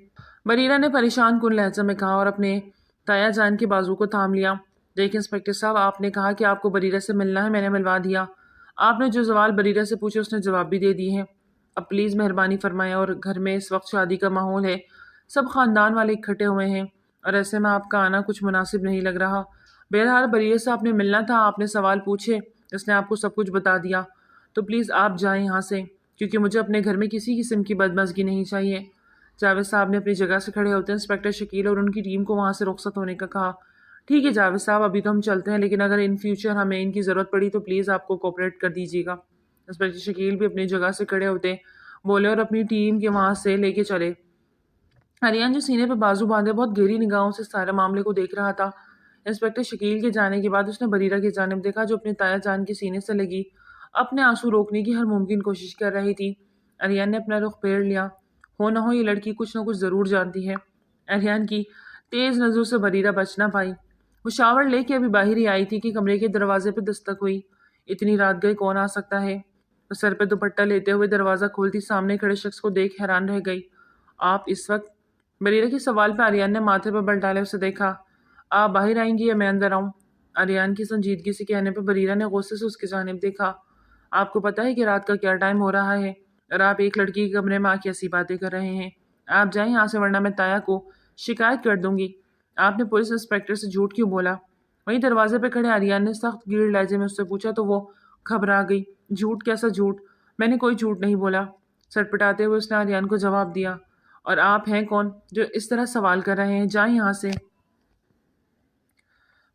بریرہ نے پریشان کن لہجے میں کہا اور اپنے تایا جان کے بازو کو تھام لیا۔ دیکھیں انسپیکٹر صاحب، آپ نے کہا کہ آپ کو بریرہ سے ملنا ہے، میں نے ملوا دیا۔ آپ نے جو سوال بریرہ سے پوچھے اس نے جواب بھی دے دیے ہیں، اب پلیز مہربانی فرمائیں۔ اور گھر میں اس وقت شادی کا ماحول ہے، سب خاندان والے اکٹھے ہوئے ہیں، اور ایسے میں آپ کا آنا کچھ مناسب نہیں لگ رہا۔ بہرحال بریرہ سے آپ نے ملنا تھا، آپ نے سوال پوچھے، اس نے آپ کو سب کچھ بتا دیا، تو پلیز آپ جائیں یہاں سے، کیونکہ مجھے اپنے گھر میں کسی قسم کی بدمزگی نہیں چاہیے۔ جاوید صاحب نے اپنی جگہ سے کھڑے ہوتے انسپیکٹر شکیل اور ان کی ٹیم کو وہاں سے رخصت ہونے کا کہا۔ ٹھیک ہے جاوید صاحب، ابھی تو ہم چلتے ہیں، لیکن اگر ان فیوچر ہمیں ان کی ضرورت پڑی تو پلیز آپ کو کوآپریٹ کر دیجیے گا۔ انسپیکٹر شکیل بھی اپنی جگہ سے کھڑے ہوتے بولے اور اپنی ٹیم کے وہاں سے لے کے چلے۔ آریان جو سینے پہ بازو باندھے بہت گہری نگاہوں سے سارے معاملے کو دیکھ رہا تھا۔ انسپیکٹر شکیل کے جانے کے بعد اس نے بریرہ کی جانب دیکھا، جو اپنے تایا جان کے سینے سے لگی اپنے آنسو روکنے کی ہر ممکن کوشش کر رہی تھی۔ آریان نے اپنا رخ پھیر لیا۔ ہو نہ ہو یہ لڑکی کچھ نہ کچھ ضرور جانتی ہے۔ آریان کی تیز نظروں سے بریرہ بچ نہ پائی۔ وہ شاور لے کے ابھی باہر ہی آئی تھی کہ کمرے کے دروازے پہ دستک ہوئی۔ اتنی رات گئے کون آ سکتا ہے؟ وہ سر پہ دوپٹہ لیتے ہوئے دروازہ کھولتی سامنے کھڑے شخص کو دیکھ حیران رہ گئی۔ آپ اس وقت؟ بریرہ کے سوال پہ آریان نے ماتھے پر بل ڈالے اسے دیکھا۔ آپ باہر آئیں گی یا میں اندر آؤں؟ آریان کی سنجیدگی سے کہنے پہ بریرہ نے غصے سے اس کی جانب دیکھا۔ آپ کو پتہ ہے کہ رات کا کیا ٹائم ہو رہا ہے، اور آپ ایک لڑکی کے کمرے میں آ کے ایسی باتیں کر رہے ہیں؟ آپ جائیں یہاں سے، ورنہ میں تایا کو شکایت کر دوں گی۔ آپ نے پولیس انسپیکٹر سے جھوٹ کیوں بولا؟ وہیں دروازے پہ کھڑے آریان نے سخت گیڑ لہجے میں اس سے پوچھا، تو وہ گھبرا گئی۔ جھوٹ؟ کیسا جھوٹ؟ میں نے کوئی جھوٹ نہیں بولا، سٹپٹاتے ہوئے اس نے آریان کو جواب دیا۔ اور آپ ہیں کون جو اس طرح سوال کر رہے ہیں؟ جائیں یہاں سے۔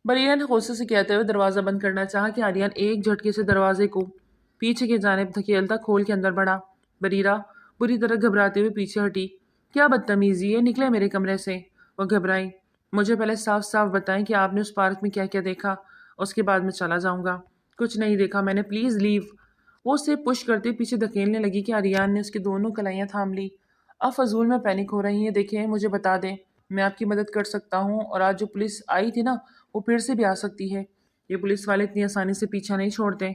بریرہ نے غصے سے کہتے ہوئے دروازہ بند کرنا چاہا کہ آریان ایک جھٹکے سے دروازے کو پیچھے کی جانب دھکیلتا کھول کے اندر بڑھا۔ بریرہ بری طرح گھبراتے ہوئے پیچھے ہٹی۔ کیا بدتمیزی ہے، نکلے میرے کمرے سے۔ وہ گھبرائی۔ مجھے پہلے صاف صاف بتائیں کہ آپ نے اس پارک میں کیا کیا دیکھا، اس کے بعد میں چلا جاؤں گا۔ کچھ نہیں دیکھا میں نے، پلیز لیو۔ وہ اسے پش کرتے پیچھے دھکیلنے لگی کہ آریان نے اس کی دونوں کلائیاں تھام لی۔ اب فضول میں پینک ہو رہی ہیں، دیکھیں مجھے بتا دیں، میں آپ کی مدد کر سکتا ہوں، اور آج جو پولیس آئی تھی نا وہ پھر سے بھی آ سکتی ہے۔ یہ پولیس والے اتنی آسانی سے پیچھا نہیں چھوڑتے،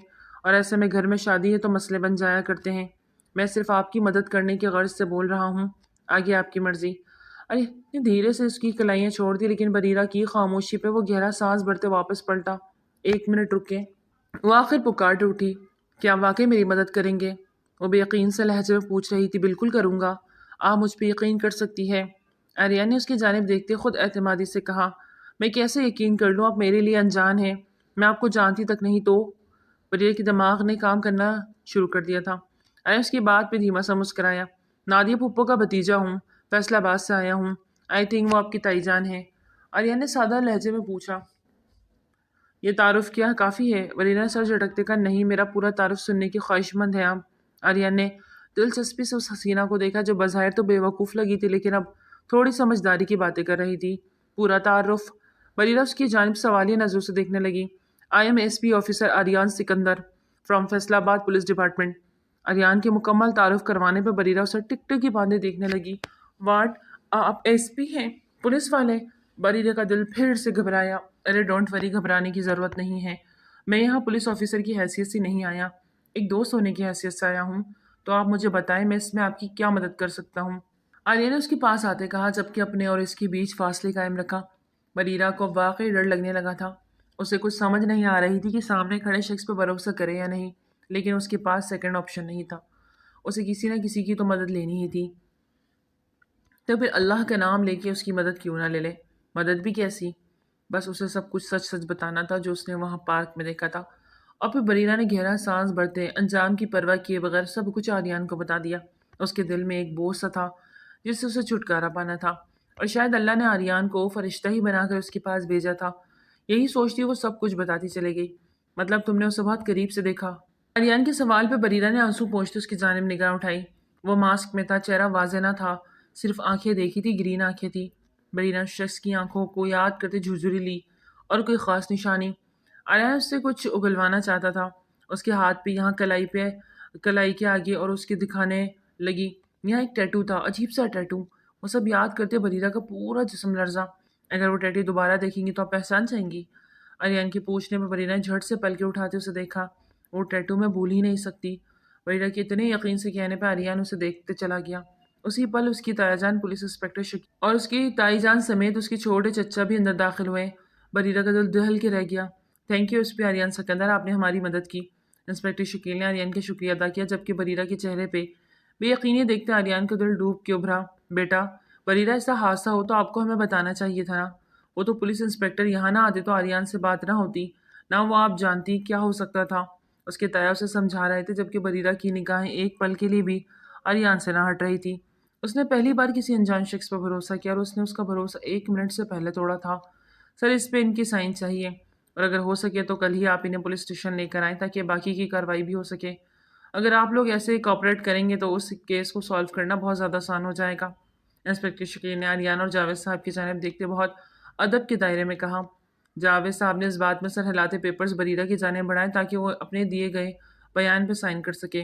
اور ایسے میں گھر میں شادی ہے تو مسئلے بن جایا کرتے ہیں۔ میں صرف آپ کی مدد کرنے کی غرض سے بول رہا ہوں، آگے آپ کی مرضی۔ ارے نے دھیرے سے اس کی کلائیاں چھوڑ دی، لیکن بریرہ کی خاموشی پہ وہ گہرا سانس بھرتے واپس پلٹا۔ 1 منٹ رکے۔ وہ آخر پکار اٹھی، کیا واقعی میری مدد کریں گے؟ وہ بے یقین سے لہجے میں پوچھ رہی تھی۔ بالکل کروں گا، آپ مجھ پہ یقین کر سکتی ہے۔ آریان نے اس کی جانب دیکھتے خود اعتمادی سے کہا، میں کیسے یقین کر لوں، آپ میرے لیے انجان ہیں، میں آپ کو جانتی تک نہیں تو۔ بریرہ کے دماغ نے کام کرنا شروع کر دیا تھا۔ آریان اس کی بات پہ دھیما سا مسکرایا۔ نادیہ پھپھو کا بھتیجا ہوں، فیصل آباد سے آیا ہوں، آئی تھنک وہ آپ کی تائی جان ہے۔ آریان نے سادہ لہجے میں پوچھا۔ یہ تعارف کیا کافی ہے؟ بریرہ نے سر جھٹکتے کہا، نہیں، میرا پورا تعارف سننے کی خواہش مند ہے آپ۔ آریان نے دلچسپی سے اس حسینہ کو دیکھا جو بظاہر تو بے وقوف لگی تھی، لیکن اب تھوڑی سمجھداری کی باتیں کر رہی تھی۔ پورا تعارف؟ بریرہ اس کی جانب سوالیہ نظروں سے دیکھنے لگی۔ I am S P officer Aryan Sikandar from Faisal آباد پولیس ڈپارٹمنٹ۔ آریان کے مکمل تعارف کروانے پہ بریرہ اسے ٹک ٹک کی باندھے دیکھنے لگی۔ واٹ، آپ ایس پی ہیں؟ پولیس والے؟ بریرہ کا دل پھر سے گھبرایا۔ ارے ڈونٹ وری، گھبرانے کی ضرورت نہیں ہے، میں یہاں پولیس آفیسر کی حیثیت سے نہیں آیا، ایک دوست ہونے کی حیثیت سے آیا ہوں، تو آپ مجھے بتائیں میں اس میں آپ کی کیا مدد کر سکتا ہوں؟ آریہ نے اس کے پاس آتے کہا، جبکہ اپنے اور اس کے بیچ فاصلے قائم رکھا۔ بریرہ کو واقعی ڈر لگنے لگا تھا۔ اسے کچھ سمجھ نہیں آ رہی تھی کہ سامنے کھڑے شخص پہ بھروسہ کرے یا نہیں، لیکن اس کے پاس سیکنڈ آپشن نہیں تھا، اسے کسی نہ کسی کی تو مدد لینی ہی تھی۔ تو پھر اللہ کا نام لے کے اس کی مدد کیوں نہ لے لے؟ مدد بھی کیسی؟ بس اسے سب کچھ سچ سچ بتانا تھا جو اس نے وہاں پارک میں دیکھا تھا۔ اور پھر بریرہ نے گہرا سانس بھرتے انجام کی پرواہ کیے بغیر سب کچھ آریان کو بتا دیا۔ اس کے دل میں ایک بوجھ سا تھا جس سے اسے چھٹکارا پانا تھا، اور شاید اللہ نے آریان کو فرشتہ ہی بنا کر اس کے پاس بھیجا تھا۔ یہی سوچتی وہ سب کچھ بتاتی چلے گئی۔ مطلب تم نے اسے بہت قریب سے دیکھا؟ آریان کے سوال پہ بریرہ نے آنسو پونچھتے اس کی جانب نگاہ اٹھائی۔ وہ ماسک میں تھا، چہرہ واضح نہ تھا، صرف آنکھیں دیکھی تھی، گرین آنکھیں تھی۔ بریرہ شخص کی آنکھوں کو یاد کرتے جھرجھری لی، اور کوئی خاص نشانی؟ آریان اس سے کچھ اگلوانا چاہتا تھا، اس کے ہاتھ پہ یہاں کلائی کے آگے، اور اس کے دکھانے لگی یہاں ایک ٹیٹو تھا، عجیب سا ٹیٹو۔ وہ سب یاد کرتے بریرہ کا پورا جسم لرزا۔ اگر وہ ٹیٹو دوبارہ دیکھیں گی تو آپ پہچان جائیں گی؟ آریان کے پوچھنے میں بریرہ نے جھٹ سے پلکیں اٹھاتے اسے دیکھا۔ وہ ٹیٹو میں بھول ہی نہیں سکتی۔ بریرہ کے اتنے یقین سے کہنے پہ آریان اسے دیکھتے چلا گیا۔ اسی پل اس کی تایا جان پولیس انسپکٹر شکیل اور اس کی تائی جان سمیت اس کے چھوٹے چچا بھی اندر داخل ہوئے۔ بریرہ کا دل دہل کے رہ گیا۔ Thank U S P Aryan Sikandar, آپ نے ہماری مدد کی۔ انسپکٹر شکیل نے آریان کا شکریہ ادا کیا، جبکہ بریرہ کے چہرے پہ بے یقینی دیکھتے آریان کا دل ڈوب کے ابھرا۔ بیٹا، بریرہ ایسا حادثہ ہو تو آپ کو ہمیں بتانا چاہیے تھا نا، وہ تو پولیس انسپکٹر یہاں نہ آتے تو آریان سے بات نہ ہوتی، نہ وہ آپ جانتی کیا ہو سکتا تھا۔ اس کے تایا اسے سمجھا رہے تھے، جبکہ بریرہ کی نگاہیں ایک پل کے لیے بھی آریان سے نہ ہٹ رہی تھی۔ اس نے پہلی بار کسی انجان شخص پر بھروسہ کیا، اور اس نے اس کا بھروسہ 1 منٹ سے پہلے توڑا تھا۔ سر، اس پہ ان کی سائن چاہیے، اور اگر ہو سکے تو کل ہی آپ انہیں پولیس اسٹیشن لے کر آئیں تاکہ باقی کی کارروائی بھی ہو سکے۔ اگر آپ لوگ ایسے کوآپریٹ کریں گے تو اس کیس کو سالو کرنا بہت زیادہ آسان ہو جائے گا۔ انسپکٹر شکیل نے آریان اور جاوید صاحب کی جانب دیکھتے بہت ادب کے دائرے میں کہا۔ جاوید صاحب نے اس بات میں سر ہلاتے پیپرز بریرہ کی جانب بڑھائے تاکہ وہ اپنے دیے گئے بیان پہ سائن کر سکے۔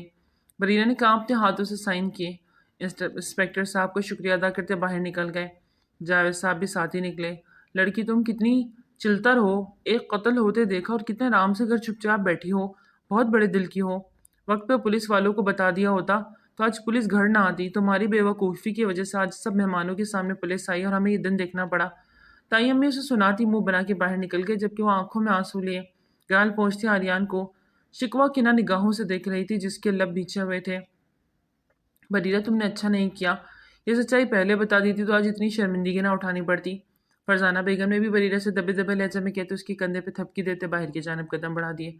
بریرہ نے کانپتے ہاتھوں سے سائن کیے۔ انسپکٹر صاحب کو شکریہ ادا کرتے باہر نکل گئے۔ جاوید صاحب بھی ساتھ ہی نکلے۔ لڑکی، تم کتنی چلتر ہو، ایک قتل ہوتے دیکھا اور کتنے آرام سے گھر چپ چاپ بیٹھی ہو، بہت بڑے دل کی ہو۔ وقت پہ پولیس والوں کو بتا دیا ہوتا تو آج پولیس گھر نہ آتی۔ تمہاری بے وقوفی کی وجہ سے آج سب مہمانوں کے سامنے پولیس آئی اور ہمیں یہ دن دیکھنا پڑا۔ تائی امی اسے سناتی منہ بنا کے باہر نکل گئے، جبکہ وہ آنکھوں میں آنسو لیے گال پہنچتی آریان کو شکوہ کنا نگاہوں سے دیکھ رہی تھی، جس کے لب بیچے ہوئے تھے۔ بریرہ، تم نے اچھا نہیں کیا، یہ سچائی پہلے بتا دی تھی تو آج اتنی شرمندگی نہ اٹھانی پڑتی۔ فرزانہ بیگم نے بھی بریرہ سے دبے دبے لہجے میں کہتے اس کے کندھے پہ تھپکی دیتے باہر کی جانب قدم بڑھا دیے۔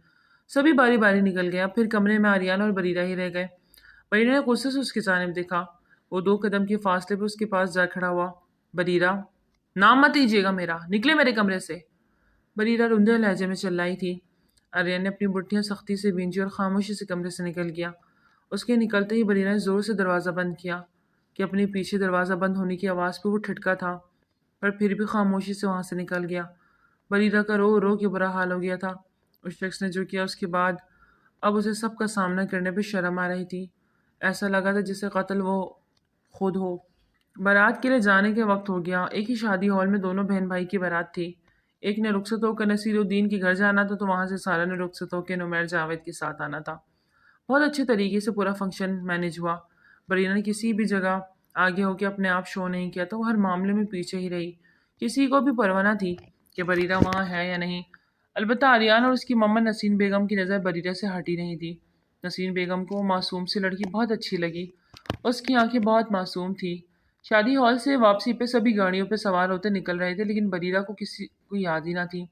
سبھی باری باری نکل گئے۔ اب پھر کمرے میں آریان اور بریرہ ہی رہ گئے۔ بریرہ نے غصے سے اس کی جانب دیکھا۔ وہ 2 قدم کے فاصلے پہ اس کے پاس جا کھڑا ہوا۔ بریرہ، نام مت لیجیے گا میرا، نکلے میرے کمرے سے۔ بریرہ رندے لہجے میں چلائی تھی۔ آریان نے اپنی بٹیاں سختی سے بھینجی اور خاموشی سے کمرے سے نکل گیا۔ اس کے نکلتے ہی بریرہ نے زور سے دروازہ بند کیا کہ اپنے پیچھے دروازہ بند ہونے کی آواز پہ وہ ٹھٹکا تھا، پر پھر بھی خاموشی سے وہاں سے نکل گیا۔ بریرہ کا رو رو کے برا حال ہو گیا تھا۔ اس شخص نے جو کیا اس کے بعد اب اسے سب کا سامنا کرنے پہ شرم آ رہی تھی۔ ایسا لگا تھا جسے قتل وہ خود ہو۔ بارات کے لیے جانے کے وقت ہو گیا۔ ایک ہی شادی ہال میں دونوں بہن بھائی کی بارات تھی۔ ایک نے رخصت ہو کر نصیر الدین کے گھر جانا تھا تو وہاں سے سارا نے رخصت ہو کے نمیر جاوید کے ساتھ آنا تھا۔ بہت اچھے طریقے سے پورا فنکشن مینیج ہوا۔ بریرہ نے کسی بھی جگہ آگے ہو کے اپنے آپ شو نہیں کیا تو وہ ہر معاملے میں پیچھے ہی رہی۔ کسی کو بھی پرواہ نہ تھی کہ بریرہ وہاں ہے یا نہیں۔ البتہ آریان اور اس کی مما نسرین بیگم کی نظر بریرہ سے ہٹی نہیں تھی۔ نسرین بیگم کو وہ معصوم سی لڑکی بہت اچھی لگی۔ اس کی آنکھیں بہت معصوم تھی۔ شادی ہال سے واپسی پہ سبھی گاڑیوں پہ سوار ہوتے نکل رہے تھے لیکن بریرہ کو کسی کو یاد ہی نہ تھی،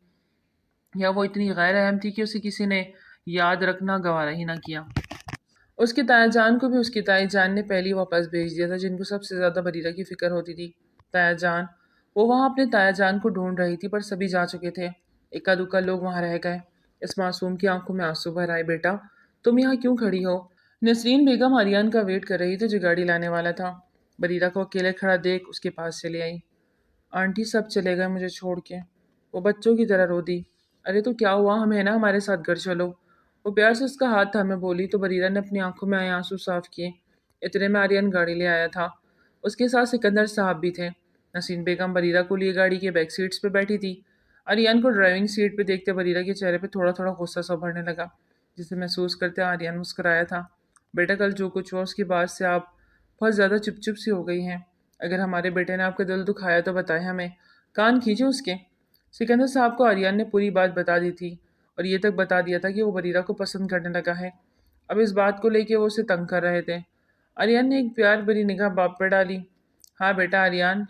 یا وہ اتنی غیر اہم تھی کہ اسے کسی نے یاد رکھنا گوارا ہی نہ کیا۔ اس کے تایا جان کو بھی اس کی تائی جان نے پہلی واپس بھیج دیا تھا جن کو سب سے زیادہ بریرہ کی فکر ہوتی تھی۔ تایا جان، وہ وہاں اپنے تایا جان کو ڈھونڈ رہی تھی پر سبھی جا چکے تھے۔ اکا دکا لوگ وہاں رہ گئے۔ اس معصوم کی آنکھوں میں آنسو بھر آئے۔ بیٹا تم یہاں کیوں کھڑی ہو؟ نسرین بیگم آریان کا ویٹ کر رہی تھی جو گاڑی لانے والا تھا۔ بریرہ کو اکیلے کھڑا دیکھ اس کے پاس چلی آئی۔ آنٹی سب چلے گئے مجھے چھوڑ کے، وہ بچوں کی طرح رو دی۔ ارے تو کیا ہوا، ہمیں نا ہمارے ساتھ گھر چلو۔ وہ پیار سے اس کا ہاتھ تھامے بولی تو بریرہ نے اپنی آنکھوں میں آئے آنسو صاف کیے۔ اتنے میں آریان گاڑی لے آیا تھا۔ اس کے ساتھ سکندر صاحب بھی تھے۔ نسرین بیگم بریرہ کو لیے گاڑی کے بیک سیٹس پہ بیٹھی تھی۔ آریان کو ڈرائیونگ سیٹ پہ دیکھتے بریرہ کے چہرے پہ تھوڑا تھوڑا غصہ سا بڑھنے لگا جسے محسوس کرتے آریان مسکرایا تھا۔ بیٹا کل جو کچھ ہوا اس کے بعد سے آپ بہت زیادہ چپ چپ سی ہو گئی ہیں۔ اگر ہمارے بیٹے نے آپ کا دل دکھایا تو بتائیں ہمیں، کان کھینچیں اس کے۔ سکندر صاحب کو آریان نے پوری بات بتا دی تھی اور یہ تک بتا دیا تھا کہ وہ بریرہ کو پسند کرنے لگا ہے۔ اب اس بات کو لے کے وہ اسے تنگ کر رہے تھے۔ آریان نے ایک پیار بھری نگاہ باپ پر ڈالی۔ ہاں بیٹا آریان،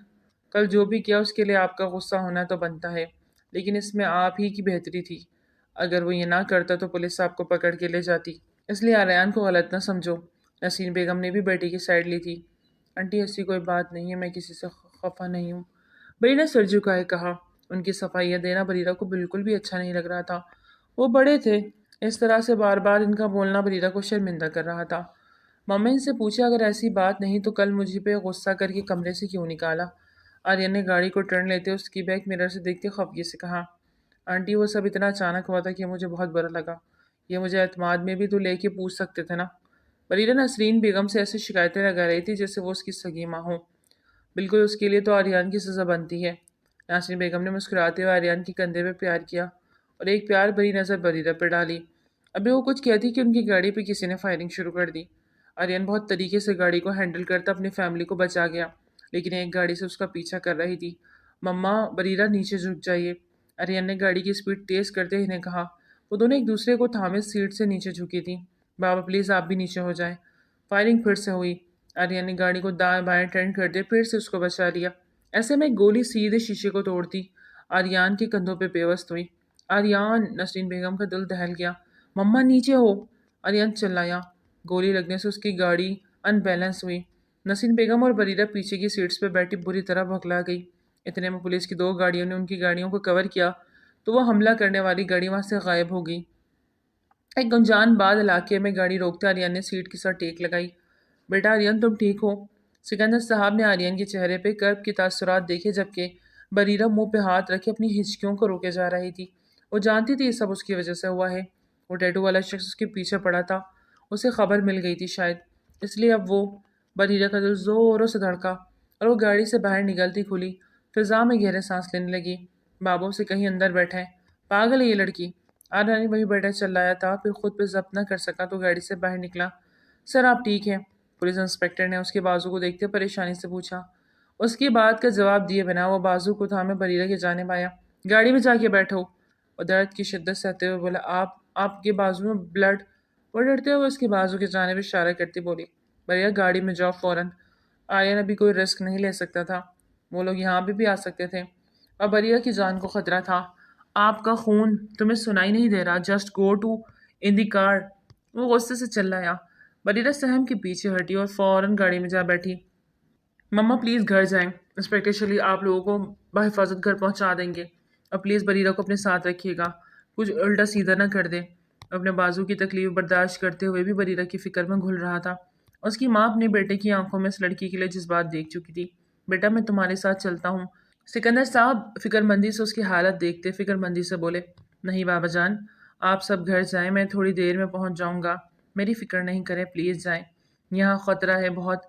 کل جو بھی کیا اس کے لیے آپ کا غصہ ہونا تو بنتا ہے، لیکن اس میں آپ ہی کی بہتری تھی۔ اگر وہ یہ نہ کرتا تو پولیس آپ کو پکڑ کے لے جاتی، اس لیے آریان کو غلط نہ سمجھو۔ نسرین بیگم نے بھی بیٹی کی سائڈ لی تھی۔ آنٹی ایسی کوئی بات نہیں ہے، میں کسی سے خفا نہیں ہوں، بریرہ نے سر جھکائے کہا۔ ان کی صفائیاں دینا بریرہ کو بالکل بھی اچھا نہیں لگ رہا تھا۔ وہ بڑے تھے، اس طرح سے بار بار ان کا بولنا بریرہ کو شرمندہ کر رہا تھا۔ ماما ان سے پوچھا اگر ایسی بات نہیں تو کل مجھے پہ غصہ کر کے کمرے سے کیوں نکالا؟ آریان نے گاڑی کو ٹرن لیتے اس کی بیک مرر سے دیکھتے خفگی سے کہا۔ آنٹی وہ سب اتنا اچانک ہوا تھا کہ مجھے بہت برا لگا، یہ مجھے اعتماد میں بھی تو لے کے پوچھ سکتے تھے نا۔ بریرہ نسرین بیگم سے ایسی شکایتیں لگا رہی تھی جیسے وہ اس کی سگی ماں ہو۔ بالکل اس کے لیے تو آریان کی سزا بنتی ہے۔ نسرین بیگم نے مسکراتے ہوئے آریان کے کندھے پہ پیار کیا اور ایک پیار بھری نظر بریرہ پہ ڈالی۔ ابھی وہ کچھ کہتی کہ ان کی گاڑی پہ کسی نے فائرنگ شروع کر دی۔ آریان بہت طریقے سے گاڑی کو ہینڈل کرتا اپنی فیملی کو بچا گیا، لیکن ایک گاڑی سے اس کا پیچھا کر رہی تھی۔ مما بریرہ نیچے جھک جائیے، آریان نے گاڑی کی سپیڈ تیز کرتے ہی نے کہا۔ وہ دونوں ایک دوسرے کو تھامے سیٹ سے نیچے جھکی تھی۔ بابا پلیز آپ بھی نیچے ہو جائیں۔ فائرنگ پھر سے ہوئی۔ آریان نے گاڑی کو دائیں بائیں ٹرن کر دے پھر سے اس کو بچا لیا۔ ایسے میں ایک گولی سیدھے شیشے کو توڑتی آریان کے کندھوں پہ پیوست ہوئی۔ آریان، نسرین بیگم کا دل دہل گیا۔ مما نیچے ہو، آریان چلایا۔ گولی لگنے سے اس کی گاڑی ان بیلنس ہوئی۔ نسرین بیگم اور بریرہ پیچھے کی سیٹس پہ بیٹھی بری طرح بھکلا گئی۔ اتنے میں پولیس کی 2 گاڑیوں نے ان کی گاڑیوں کو کور کیا تو وہ حملہ کرنے والی گاڑی وہاں سے غائب ہو گئی۔ ایک گنجان بعد علاقے میں گاڑی روکتے آریان نے سیٹ کے ساتھ ٹیک لگائی۔ بیٹا آریان تم ٹھیک ہو؟ سکندر صاحب نے آریان کے چہرے پہ کرب کے تاثرات دیکھے جبکہ بریرہ منہ پہ ہاتھ رکھے اپنی ہچکیوں کو روکے جا رہی تھی۔ وہ جانتی تھی یہ سب اس کی وجہ سے ہوا ہے۔ وہ ٹیٹو والا شخص اس کے پیچھے پڑا تھا، اسے خبر مل گئی تھی شاید، اس لیے اب وہ بریرہ کا دل زوروں سے دھڑکا اور وہ گاڑی سے باہر نکلتی کھلی فضا میں گہرے سانس لینے لگی۔ بابوں سے کہیں اندر بیٹھے، پاگل ہے یہ لڑکی، آریان نے وہی بیٹا چلایا تھا، پھر خود پہ ضبط نہ کر سکا تو گاڑی سے باہر نکلا۔ سر آپ ٹھیک ہیں؟ پولیس انسپکٹر نے اس کے بازو کو دیکھتے پریشانی سے پوچھا۔ اس کی بات کا جواب دیے بنا وہ بازو کو تھامے بریرہ کی جانب آیا۔ گاڑی میں جا کے بیٹھو، وہ درد کی شدت سہتے ہوئے بولا۔ آپ کے بازو میں بلڈ، وہ ڈرتے ہوئے اس کے بازو کی جانب اشارہ کرتی بولی۔ بریرہ گاڑی میں جاؤ فوراً۔ آریان ابھی کوئی رسک نہیں لے سکتا تھا، وہ لوگ یہاں بھی آ سکتے تھے اور بریرہ کی جان کو خطرہ تھا۔ آپ کا خون تمہیں سنائی نہیں دے رہا، جسٹ گو ٹو ان دی کار، وہ غصے سے چلایا۔ بریرہ سہم کے پیچھے ہٹی اور فوراً گاڑی میں جا بیٹھی۔ مما پلیز گھر جائیں، انسپکٹر شلی آپ لوگوں کو بحفاظت گھر پہنچا دیں گے، اور پلیز بریرہ کو اپنے ساتھ رکھیے گا، کچھ الٹا سیدھا نہ کر دے۔ اپنے بازو کی تکلیف برداشت کرتے ہوئے بھی بریرہ کی فکر میں گھل رہا تھا۔ اس کی ماں اپنے بیٹے کی آنکھوں میں اس لڑکی کے لیے جذبات دیکھ چکی تھی۔ بیٹا میں تمہارے ساتھ چلتا ہوں، سکندر صاحب فکر مندی سے اس کی حالت دیکھتے فکر مندی سے بولے، نہیں بابا جان، آپ سب گھر جائیں، میں تھوڑی دیر میں پہنچ جاؤں گا، میری فکر نہیں کریں، پلیز جائیں، یہاں خطرہ ہے بہت۔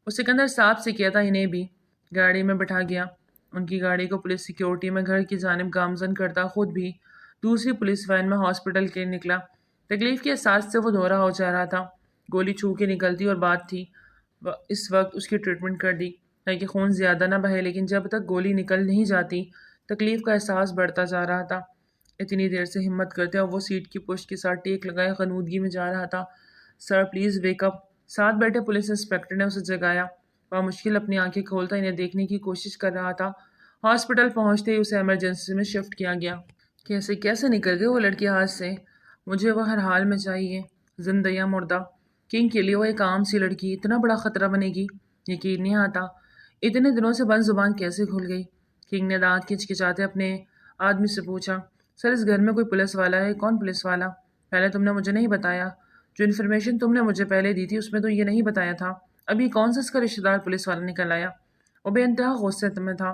وہ سکندر صاحب سے کیا تھا انہیں بھی گاڑی میں بٹھا گیا۔ ان کی گاڑی کو پولیس سیکیورٹی میں گھر کی جانب گامزن کرتا خود بھی دوسری پولیس وین میں ہاسپٹل کے نکلا۔ تکلیف کے احساس سے وہ دھورا ہو جا رہا تھا، گولی چھو کے نکلتی اور بات تھی اس وقت اس کی ٹریٹمنٹ کر دی تاکہ خون زیادہ نہ بہے، لیکن جب تک گولی نکل نہیں جاتی تکلیف کا احساس بڑھتا جا رہا تھا۔ اتنی دیر سے ہمت کرتے اور وہ سیٹ کی پشت کے ساتھ ٹیک لگائے غنودگی میں جا رہا تھا۔ سر پلیز ویک اپ، ساتھ بیٹھے پولیس انسپکٹر نے اسے جگایا۔ وہ مشکل اپنی آنکھیں کھولتا انہیں دیکھنے کی کوشش کر رہا تھا۔ ہاسپٹل پہنچتے ہی اسے ایمرجنسی میں شفٹ کیا گیا۔ کیسے نکل گئے وہ لڑکی ہاتھ سے؟ مجھے وہ ہر حال میں چاہیے، زندہ یا مردہ۔ کنگ کے لیے وہ ایک عام سی لڑکی اتنا بڑا خطرہ بنے گی، یقین نہیں آتا۔ اتنے دنوں سے بند زبان کیسے کھل گئی؟ کنگ نے دانت کھچکھچاتے اپنے آدمی سے پوچھا، سر اس گھر میں کوئی پولیس والا ہے؟ کون پولیس والا؟ پہلے تم نے مجھے نہیں بتایا، جو انفارمیشن تم نے مجھے پہلے دی تھی اس میں تو یہ نہیں بتایا تھا۔ ابھی کون سا اس کا رشتہ دار پولیس والا نکل آیا؟ وہ بے انتہا غصے میں تھا۔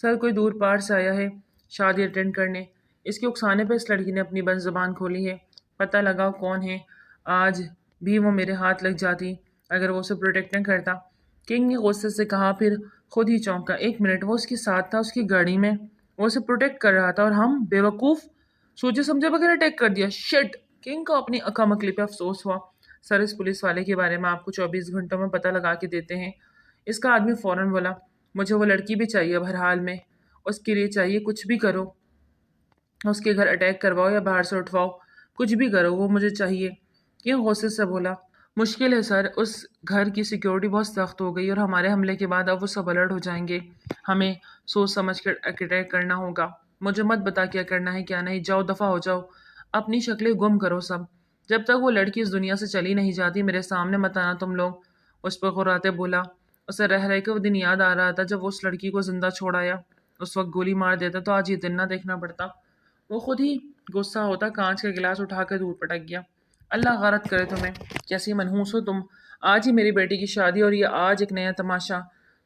سر کوئی دور پار سے آیا ہے شادی اٹینڈ کرنے، اس کے اکسانے پہ اس لڑکی نے اپنی بند زبان کھولی ہے، پتہ لگاؤ کون ہے، آج بھی وہ میرے ہاتھ لگ جاتی اگر وہ اسے پروٹیکٹ نہ کرتا۔ کنگ نے غصے سے کہا، پھر خود ہی چونکا۔ ایک منٹ، وہ اس کے ساتھ تھا، اس کی گاڑی میں، وہ اسے پروٹیکٹ کر رہا تھا اور ہم بیوقوف سوچے سمجھے بغیر اٹیک کر دیا۔ شٹ! کنگ کو اپنی عقلمقلی پہ افسوس ہوا۔ سر اس پولیس والے کے بارے میں آپ کو 24 گھنٹوں میں پتہ لگا کے دیتے ہیں۔ اس کا آدمی فوراً بولا، مجھے وہ لڑکی بھی چاہیے اب ہر حال میں، اس کے لیے چاہیے کچھ بھی کرو، اس کے گھر اٹیک کرواؤ یا باہر سے اٹھواؤ، کچھ بھی کرو، وہ مجھے چاہیے۔ کیوں غصے سے بولا، مشکل ہے سر، اس گھر کی سیکیورٹی بہت سخت ہو گئی اور ہمارے حملے کے بعد اب وہ سب الرٹ ہو جائیں گے، ہمیں سوچ سمجھ کر اٹیک کرنا ہوگا۔ مجھے مت بتا کیا کرنا ہے کیا نہیں، جاؤ دفعہ ہو جاؤ، اپنی شکلیں گم کرو سب، جب تک وہ لڑکی اس دنیا سے چلی نہیں جاتی میرے سامنے مت آنا تم لوگ۔ اس پر غراتے بولا۔ اسے رہ رہ کے وہ دن یاد آ رہا تھا جب وہ اس لڑکی کو زندہ چھوڑ آیا، اس وقت گولی مار دیتا تو آج یہ دن نہ دیکھنا پڑتا۔ وہ خود ہی غصہ ہوتا، کانچ کا گلاس اٹھا کر دور پٹک گیا۔ اللہ غارت کرے تمہیں، کیسی منحوس ہو تم، آج ہی میری بیٹی کی شادی اور یہ آج ایک نیا تماشا،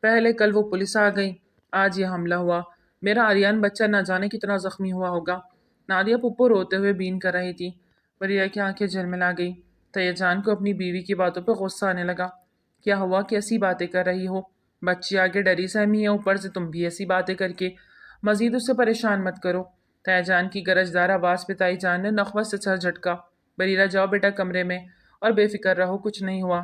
پہلے کل وہ پولیس آ گئی، آج یہ حملہ ہوا، میرا آریان بچہ نہ جانے کتنا زخمی ہوا ہوگا۔ نادیہ پپو روتے ہوئے بین کر رہی تھی، بریہ کی آنکھیں جھلملا گئی۔ تیہ جان کو اپنی بیوی کی باتوں پہ غصہ آنے لگا۔ کیا ہوا، کیسی باتیں کر رہی ہو؟ بچی آگے ڈری سہمی ہے، اوپر سے تم بھی ایسی باتیں کر کے مزید اسے پریشان مت کرو۔ تیہ جان کی گرجدار آواز پہ تائی جان نے نخوت سے سر جھٹکا۔ بریرہ جاؤ بیٹا کمرے میں اور بے فکر رہو، کچھ نہیں ہوا،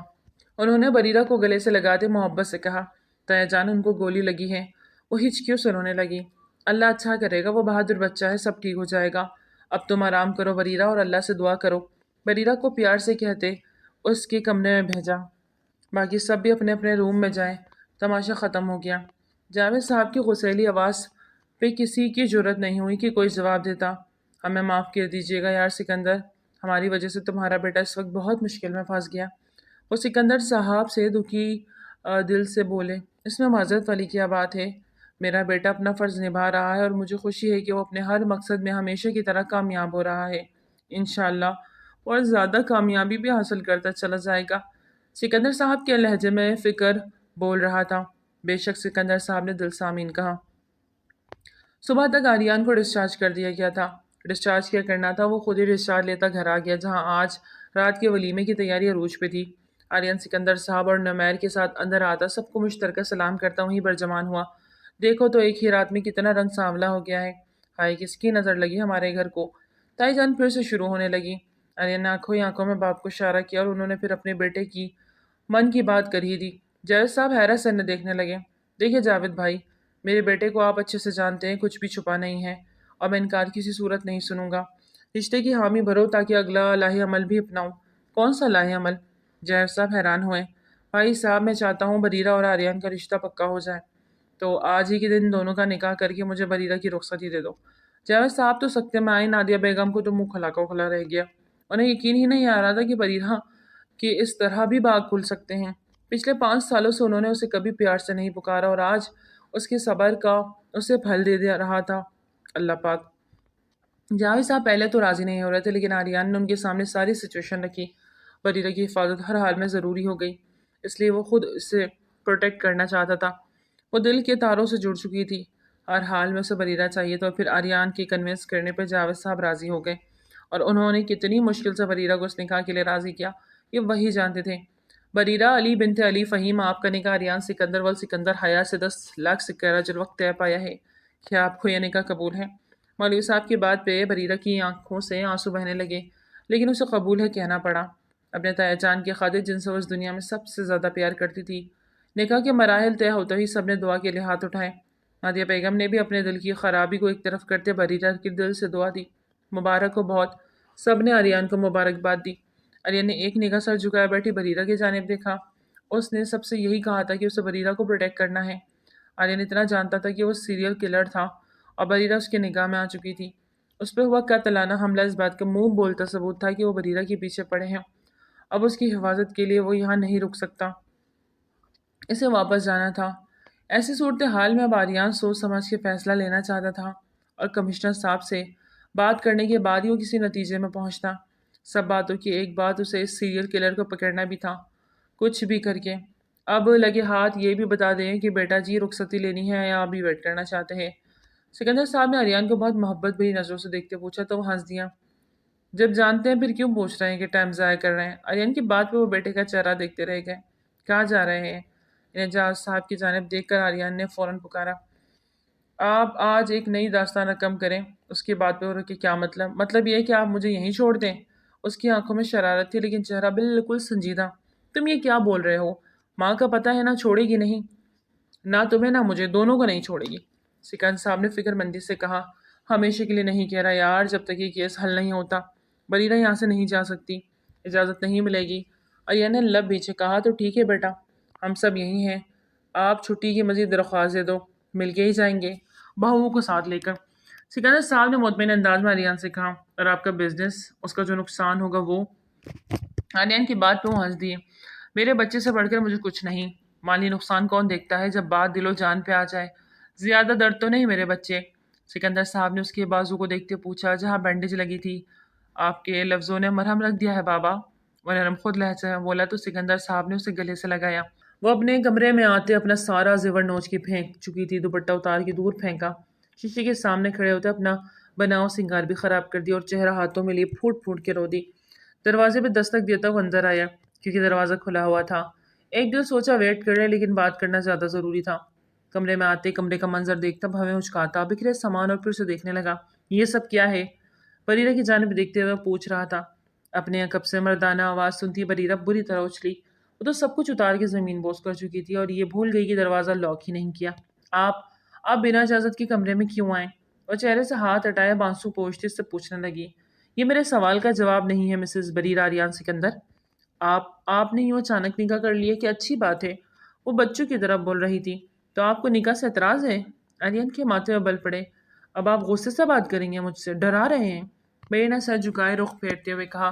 انہوں نے بریرہ کو گلے سے لگاتے محبت سے کہا۔ تیہ جان ان کو گولی لگی ہے، وہ ہچکیوں سے رونے لگی۔ اللہ اچھا کرے گا، وہ بہادر بچہ ہے، سب ٹھیک ہو جائے گا، اب تم آرام کرو بریرہ اور اللہ سے دعا کرو۔ بریرہ کو پیار سے کہتے اس کے کمرے میں بھیجا۔ باقی سب بھی اپنے اپنے روم میں جائیں، تماشا ختم ہو گیا۔ جاوید صاحب کی غسیلی آواز پہ کسی کی جرت نہیں ہوئی کہ کوئی جواب دیتا۔ ہمیں معاف کر دیجیے گا یار سکندر، ہماری وجہ سے تمہارا بیٹا اس وقت بہت مشکل میں پھنس گیا۔ وہ سکندر صاحب سے دکھی دل سے بولے، اس میں معذرت والی کیا بات ہے، میرا بیٹا اپنا فرض نبھا رہا ہے اور مجھے خوشی ہے کہ وہ اپنے ہر مقصد میں ہمیشہ کی طرح کامیاب ہو رہا ہے، انشاءاللہ اور زیادہ کامیابی بھی حاصل کرتا چلا جائے گا۔ سکندر صاحب کے لہجے میں فکر بول رہا تھا۔ بے شک، سکندر صاحب نے دل سے آمین کہا۔ صبح تک آریان کو ڈسچارج کر دیا گیا تھا۔ ڈسچارج کیا کرنا تھا، وہ خود ہی ڈسچارج لیتا گھر آ گیا جہاں آج رات کے ولیمے کی تیاری عروج پہ تھی۔ آریان سکندر صاحب اور نمیر کے ساتھ اندر آتا، سب کو مشترکہ سلام کرتا وہیں برجمان ہوا۔ دیکھو تو ایک ہی رات میں کتنا رنگ سانولا ہو گیا ہے، ہائے کس کی نظر لگی ہمارے گھر کو۔ تائی جان پھر سے شروع ہونے لگی۔ آریان نے آنکھوں ہی آنکھوں میں باپ کو اشارہ کیا اور انہوں نے پھر اپنے بیٹے کی من کی بات کر ہی دی۔ جاوید صاحب حیرت سے انہیں دیکھنے لگے۔ دیکھیے جاوید بھائی، میرے بیٹے کو آپ اچھے سے جانتے ہیں، کچھ بھی چھپا نہیں ہے اور میں انکار کسی صورت نہیں سنوں گا۔ رشتے کی حامی بھرو تاکہ اگلا لاہ عمل بھی اپناؤں۔ کون سا لاہ عمل؟ جاوید صاحب حیران ہوئے۔ بھائی صاحب، میں چاہتا ہوں بریرہ اور آریان کا رشتہ پکا ہو جائے، تو آج ہی کے دن دونوں کا نکاح کر کے مجھے بریرہ کی رخصتی دے دو۔ جاوید صاحب تو سکتے میں آئے، نادیہ بیگم کو تو منہ کھلا کا کھلا رہ گیا۔ انہیں یقین ہی نہیں آ رہا تھا کہ بریرہ کے اس طرح بھی باغ کھل سکتے ہیں۔ پچھلے 5 سالوں سے انہوں نے اسے کبھی پیار سے نہیں پکارا اور آج اس کے صبر کا اسے پھل دے رہا تھا اللہ پاک۔ جاوید صاحب پہلے تو راضی نہیں ہو رہے تھے، لیکن آریان نے ان کے سامنے ساری سچویشن رکھی۔ بریرہ کی حفاظت ہر حال میں ضروری ہو گئی، اس لیے وہ خود اسے پروٹیکٹ کرنا چاہتا تھا۔ وہ دل کے تاروں سے جڑ چکی تھی، ہر حال میں اسے بریرہ چاہیے تو پھر آریان کی کنونس کرنے پہ جاوید صاحب راضی ہو گئے، اور انہوں نے کتنی مشکل سے بریرہ کو اس نکاح کے لیے راضی کیا یہ وہی جانتے تھے۔ بریرہ علی بنت علی فہیم، آپ کا نکاح آریان سکندر سکندر حیا سے 10 لاکھ سکہ رجل وقت طے پایا ہے، کیا آپ کو یہ نکاح قبول ہے؟ مولوی صاحب کی بات پہ بریرہ کی آنکھوں سے آنسو بہنے لگے، لیکن اسے قبول ہے کہنا پڑا۔ اپنے تایا جان کے خادر جن سے وہ اس دنیا میں سب سے زیادہ پیار کرتی تھی۔ نکاح کے مراحل طے ہوتے ہی سب نے دعا کے لیے ہاتھ اٹھائے۔ نادیہ بیگم نے بھی اپنے دل کی خرابی کو ایک طرف کرتے بریرہ کے دل سے دعا دی، مبارک ہو بہت۔ سب نے آریان کو مبارکباد دی۔ آریان نے ایک نگاہ سر جھکائے بیٹھی بریرہ کی جانب دیکھا۔ اس نے سب سے یہی کہا تھا کہ اسے بریرہ کو پروٹیکٹ کرنا ہے۔ آریان اتنا جانتا تھا کہ وہ سیریل کلر تھا اور بریرہ اس کے نگاہ میں آ چکی تھی۔ اس پہ ہوا قاتلانہ حملہ اس بات کا منہ بولتا ثبوت تھا کہ وہ بریرہ کے پیچھے پڑے ہیں۔ اب اس کی حفاظت کے لیے وہ یہاں نہیں رک سکتا، اسے واپس جانا تھا۔ ایسی صورتحال میں اب آریان سوچ سمجھ کے فیصلہ لینا چاہتا تھا اور کمشنر صاحب سے بات کرنے کے بعد ہی وہ کسی نتیجے میں پہنچتا۔ سب باتوں کی ایک بات اسے اس سیریل کلر کو پکڑنا بھی تھا، کچھ بھی کر کے۔ اب لگے ہاتھ یہ بھی بتا دیں کہ بیٹا جی رخصتی لینی ہے یا ابھی ویٹ کرنا چاہتے ہیں۔ سکندر صاحب نے آریان کو بہت محبت بھری نظروں سے دیکھتے پوچھا تو وہ ہنس دیا۔ جب جانتے ہیں پھر کیوں پوچھ رہے ہیں کہ ٹائم ضائع کر رہے ہیں؟ آریان کی بات پہ وہ بیٹے کا چہرہ دیکھتے رہ گئے۔ کہاں جا رہے ہیں؟ انہیں جہاز صاحب کی جانب دیکھ کر آریان نے فوراً پکارا۔ آپ آج ایک نئی داستان رقم کریں۔ اس کی بات پہ وہ رکے، کیا مطلب؟ مطلب یہ کہ آپ مجھے یہیں چھوڑ دیں۔ اس کی آنکھوں میں شرارت تھی لیکن چہرہ بالکل سنجیدہ۔ تم یہ کیا بول رہے ہو؟ ماں کا پتہ ہے نہ چھوڑے گی نہیں، نہ تمہیں نہ مجھے، دونوں کو نہیں چھوڑے گی۔ سکندر صاحب نے فکر مندی سے کہا، ہمیشہ کے لیے نہیں کہہ رہا یار، جب تک یہ کیس حل نہیں ہوتا بریرہ یہاں سے نہیں جا سکتی، اجازت نہیں ملے گی۔ آریان نے لب بیچے کہا تو ٹھیک ہے بیٹا، ہم سب یہیں ہیں، آپ چھٹی کی مزید درخواست دے دو، مل کے ہی جائیں گے بہوؤں کو ساتھ لے کر۔ سکندر صاحب نے مطمئن انداز میں آریان سے کہا، اور آپ کا بزنس، اس کا جو نقصان ہوگا وہ؟ آریان کی بات پہ وہ ہنس دیے، میرے بچے سے بڑھ کر مجھے کچھ نہیں، مالی نقصان کون دیکھتا ہے جب بات دل و جان پہ آ جائے، زیادہ درد تو نہیں میرے بچے۔ سکندر صاحب نے اس کے بازو کو دیکھتے پوچھا جہاں بینڈیج لگی تھی۔ آپ کے لفظوں نے مرہم رکھ دیا ہے بابا، وہ نرم خود لہجے میں بولا تو سکندر صاحب نے اسے گلے سے لگایا۔ وہ اپنے کمرے میں آتے اپنا سارا زیور نوچ کے پھینک چکی تھی، دوپٹہ اتار کے دور پھینکا، شیشے کے سامنے کھڑے ہوتے اپنا بناؤ سنگار بھی خراب کر دیا اور چہرہ ہاتھوں میں لیے پھوٹ پھوٹ کے رو دی۔ دروازے پہ دستک دیتا وہ اندر آیا کیونکہ دروازہ کھلا ہوا تھا۔ ایک دل سوچا ویٹ کر رہے لیکن بات کرنا زیادہ ضروری تھا۔ کمرے میں آتے کمرے کا منظر دیکھتا بھویں اچکاتا، بکھرے سامان اور پھر اسے دیکھنے لگا۔ یہ سب کیا ہے؟ بریرہ کی جانب دیکھتے ہوئے پوچھ رہا تھا۔ اپنے عقب سے مردانہ آواز سنتی بریرہ بری طرح اچھلی، وہ تو سب کچھ اتار کے زمین بوس کر چکی تھی اور یہ بھول گئی کہ دروازہ لاک ہی نہیں کیا۔ آپ بنا اجازت کے کمرے میں کیوں آئیں؟ وہ چہرے سے ہاتھ ہٹائے بانسو پوچھتے سے پوچھنے لگی۔ یہ میرے سوال کا جواب نہیں ہے مسز بریرہ آریان سکندر۔ آپ نے یوں اچانک نکاح کر لیا کہ اچھی بات ہے، وہ بچوں کی طرف بول رہی تھی، تو آپ کو نکاح سے اعتراض ہے؟ آریان کے ماتھے میں بل پڑے۔ اب آپ غصے سے بات کریں گے مجھ سے؟ ڈرا رہے ہیں؟ بریرہ نے سر جھکائے رخ پھیرتے ہوئے کہا۔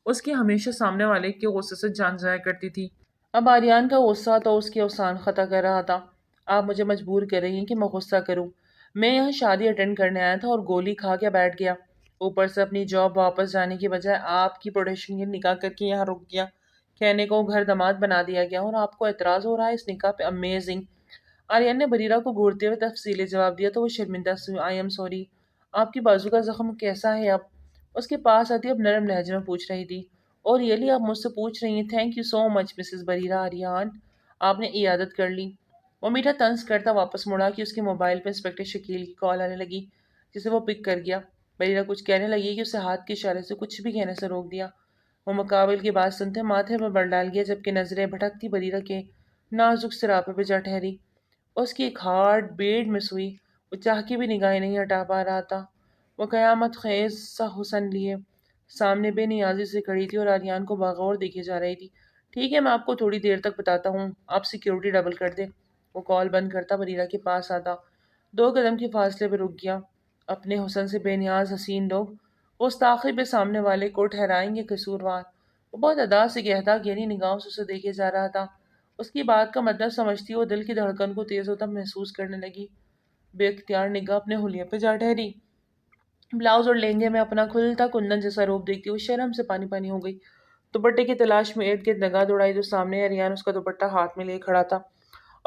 اس کی ہمیشہ سامنے والے کے غصے سے جان جایا کرتی تھی، اب آریان کا غصہ تو اس کی اوسان خطا کر رہا تھا۔ آپ مجھے مجبور کر رہی ہیں کہ میں غصہ کروں؟ میں یہاں شادی اٹینڈ کرنے آیا تھا اور گولی کھا کے بیٹھ گیا، اوپر سے اپنی جاب واپس جانے کی بجائے آپ کی پروڈکشن کے نکاح کر کے یہاں رک گیا، کہنے کو گھر داماد بنا دیا گیا اور آپ کو اعتراض ہو رہا ہے اس نکاح پہ؟ امیزنگ۔ آریان نے بریرہ کو گھورتے ہوئے تفصیلی جواب دیا تو وہ شرمندہ سے آئی ایم سوری، آپ کی بازو کا زخم کیسا ہے اب؟ اس کے پاس آتی اب نرم لہجے میں پوچھ رہی تھی۔ اور ریئلی آپ مجھ سے پوچھ رہی ہیں؟ Thank you so much Mrs Bareera Aryan, آپ نے عیادت کر لی۔ وہ میٹھا طنز کرتا واپس مڑا کہ اس کے موبائل پہ انسپکٹر شکیل کی کال آنے لگی جسے وہ پک کر گیا۔ بریرہ کچھ کہنے لگی کہ اسے ہاتھ کے اشارے سے کچھ بھی کہنے سے روک دیا۔ وہ مقابل کی بات سنتے ماتھے پر بل ڈال گیا جبکہ نظریں بھٹکتی بریرہ کے نازک سراپے پہ جا ٹھہری۔ اس کی ایک ہارٹ بیٹ مس ہوئی، وہ چاہ کے بھی نگاہیں نہیں ہٹا پا رہا تھا۔ وہ قیامت خیز سا حسن لیے سامنے بے نیازی سے کھڑی تھی اور آریان کو باغور دیکھے جا رہی تھی۔ ٹھیک ہے، میں آپ کو تھوڑی دیر تک بتاتا ہوں، آپ سیکیورٹی ڈبل کر دیں۔ وہ کال بند کرتا بریرہ کے پاس آتا، 2 قدم کے فاصلے پہ رک گیا۔ اپنے حسن سے بے نیاز حسین لوگ گستاخی پہ سامنے والے کو ٹھہرائیں گے قصوروار۔ وہ بہت ادا سے کہتا، گہری نگاہوں سے اسے دیکھے جا رہا تھا۔ اس کی بات کا مطلب سمجھتی وہ دل کی دھڑکن کو تیز ہوتا محسوس کرنے لگی۔ بے اختیار نگاہ اپنے حلیے پہ جا ٹھہری۔ بلاؤز اور لہنگے میں اپنا کھلتا کندن جیسا روپ دیکھتی وہ شرم سے پانی پانی ہو گئی۔ دوپٹے کی تلاش میں ارد گرد نگاہ دوڑائی تو سامنے آریان اس کا دوپٹہ ہاتھ میں لیے کھڑا تھا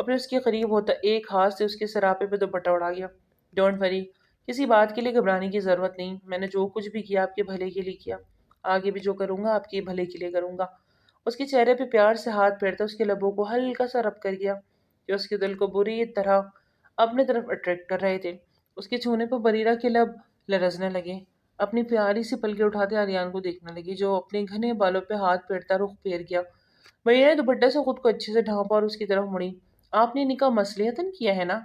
اور پھر اس کے قریب ہوتا ایک ہاتھ سے اس کے سراپے پہ دوپٹہ اڑا گیا۔ ڈونٹ وری، کسی بات کے لیے گھبرانے کی ضرورت نہیں، میں نے جو کچھ بھی کیا آپ کے بھلے کے لیے کیا، آگے بھی جو کروں گا آپ کے بھلے کے لیے کروں گا۔ اس کے چہرے پہ پیار سے ہاتھ پھیرتا اس کے لبوں کو ہلکا سا رب کر گیا جو اس کے دل کو بری طرح اپنے طرف اٹریکٹ کر رہے تھے۔ اس کے چھونے پر بریرہ کے لب لرزنے لگے۔ اپنی پیاری سی پلکیں اٹھاتے آریان کو دیکھنے لگی جو اپنے گھنے بالوں پہ ہاتھ پھیرتا رخ پھیر گیا۔ بریرہ نے دوپٹے سے خود کو اچھے سے ڈھانپا اور اس کی طرف مڑی۔ آپ نے نکاح مصلحتاً کیا ہے نا؟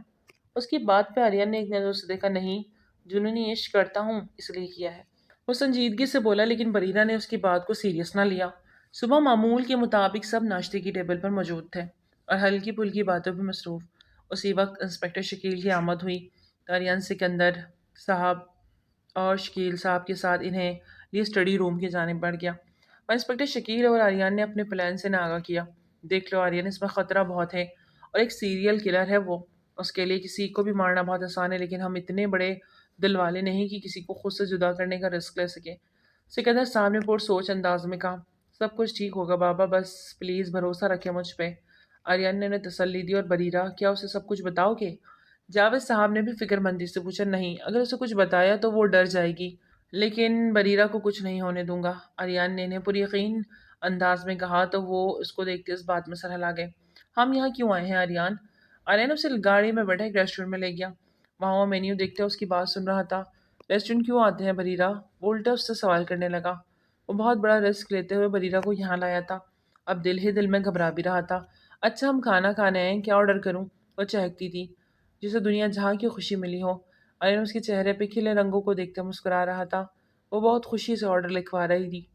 اس کی بات پہ آریان نے ایک نظر سے دیکھا۔ نہیں، جنونی عشق کرتا ہوں اس لیے کیا ہے، وہ سنجیدگی سے بولا، لیکن بریرہ نے اس کی بات کو سیریس نہ لیا۔ صبح معمول کے مطابق سب ناشتے کی ٹیبل پر موجود تھے اور ہلکی پھلکی باتوں پہ مصروف۔ اسی وقت انسپکٹر شکیل کی آمد ہوئی تو آریان سکندر صاحب اور شکیل صاحب کے ساتھ انہیں لیے اسٹڈی روم کی جانب بڑھ گیا۔ اور انسپکٹر شکیل اور آریان نے اپنے پلان سے آگاہ کیا۔ دیکھ لو آریان، اس میں خطرہ بہت ہے اور ایک سیریل کلر ہے وہ۔ اس کے لیے کسی کو بھی مارنا بہت آسان ہے، لیکن ہم اتنے بڑے دل والے نہیں کہ کسی کو خود سے جدا کرنے کا رسک لے سکے۔ سکندر صاحب نے پر سوچ انداز میں کہا، سب کچھ ٹھیک ہوگا بابا، بس پلیز بھروسہ رکھیں مجھ پہ۔ آریان نے انہیں تسلی دی۔ اور بریرہ، کیا اسے سب کچھ بتاؤ گے؟ جاوید صاحب نے بھی فکر مندی سے پوچھا۔ نہیں، اگر اسے کچھ بتایا تو وہ ڈر جائے گی، لیکن بریرہ کو کچھ نہیں ہونے دوں گا۔ آریان نے انہیں پر یقین انداز میں کہا تو وہ اس کو دیکھ کے اس بات میں سر ہلا گئے۔ ہم یہاں کیوں آئے ہیں آریان؟ آریان اسے گاڑی میں بیٹھا ایک ریسٹورنٹ میں لے گیا۔ وہاں وہ مینیو دیکھتے اس کی بات سن رہا تھا۔ ریسٹورنٹ کیوں آتے ہیں بریرہ؟ وہ الٹا اس سے سوال کرنے لگا۔ وہ بہت بڑا رسک لیتے ہوئے بریرہ کو یہاں لایا تھا، اب دل ہی دل میں گھبرا بھی رہا تھا۔ اچھا، ہم کھانا کھانے آئے ہیں، کیا آرڈر کروں؟ وہ چہکتی تھی جسے دنیا جہاں کی خوشی ملی ہو۔ آریان اس کے چہرے پہ کھلے رنگوں کو دیکھتے مسکرا رہا تھا۔ وہ بہت خوشی سے آرڈر لکھوا رہی تھی۔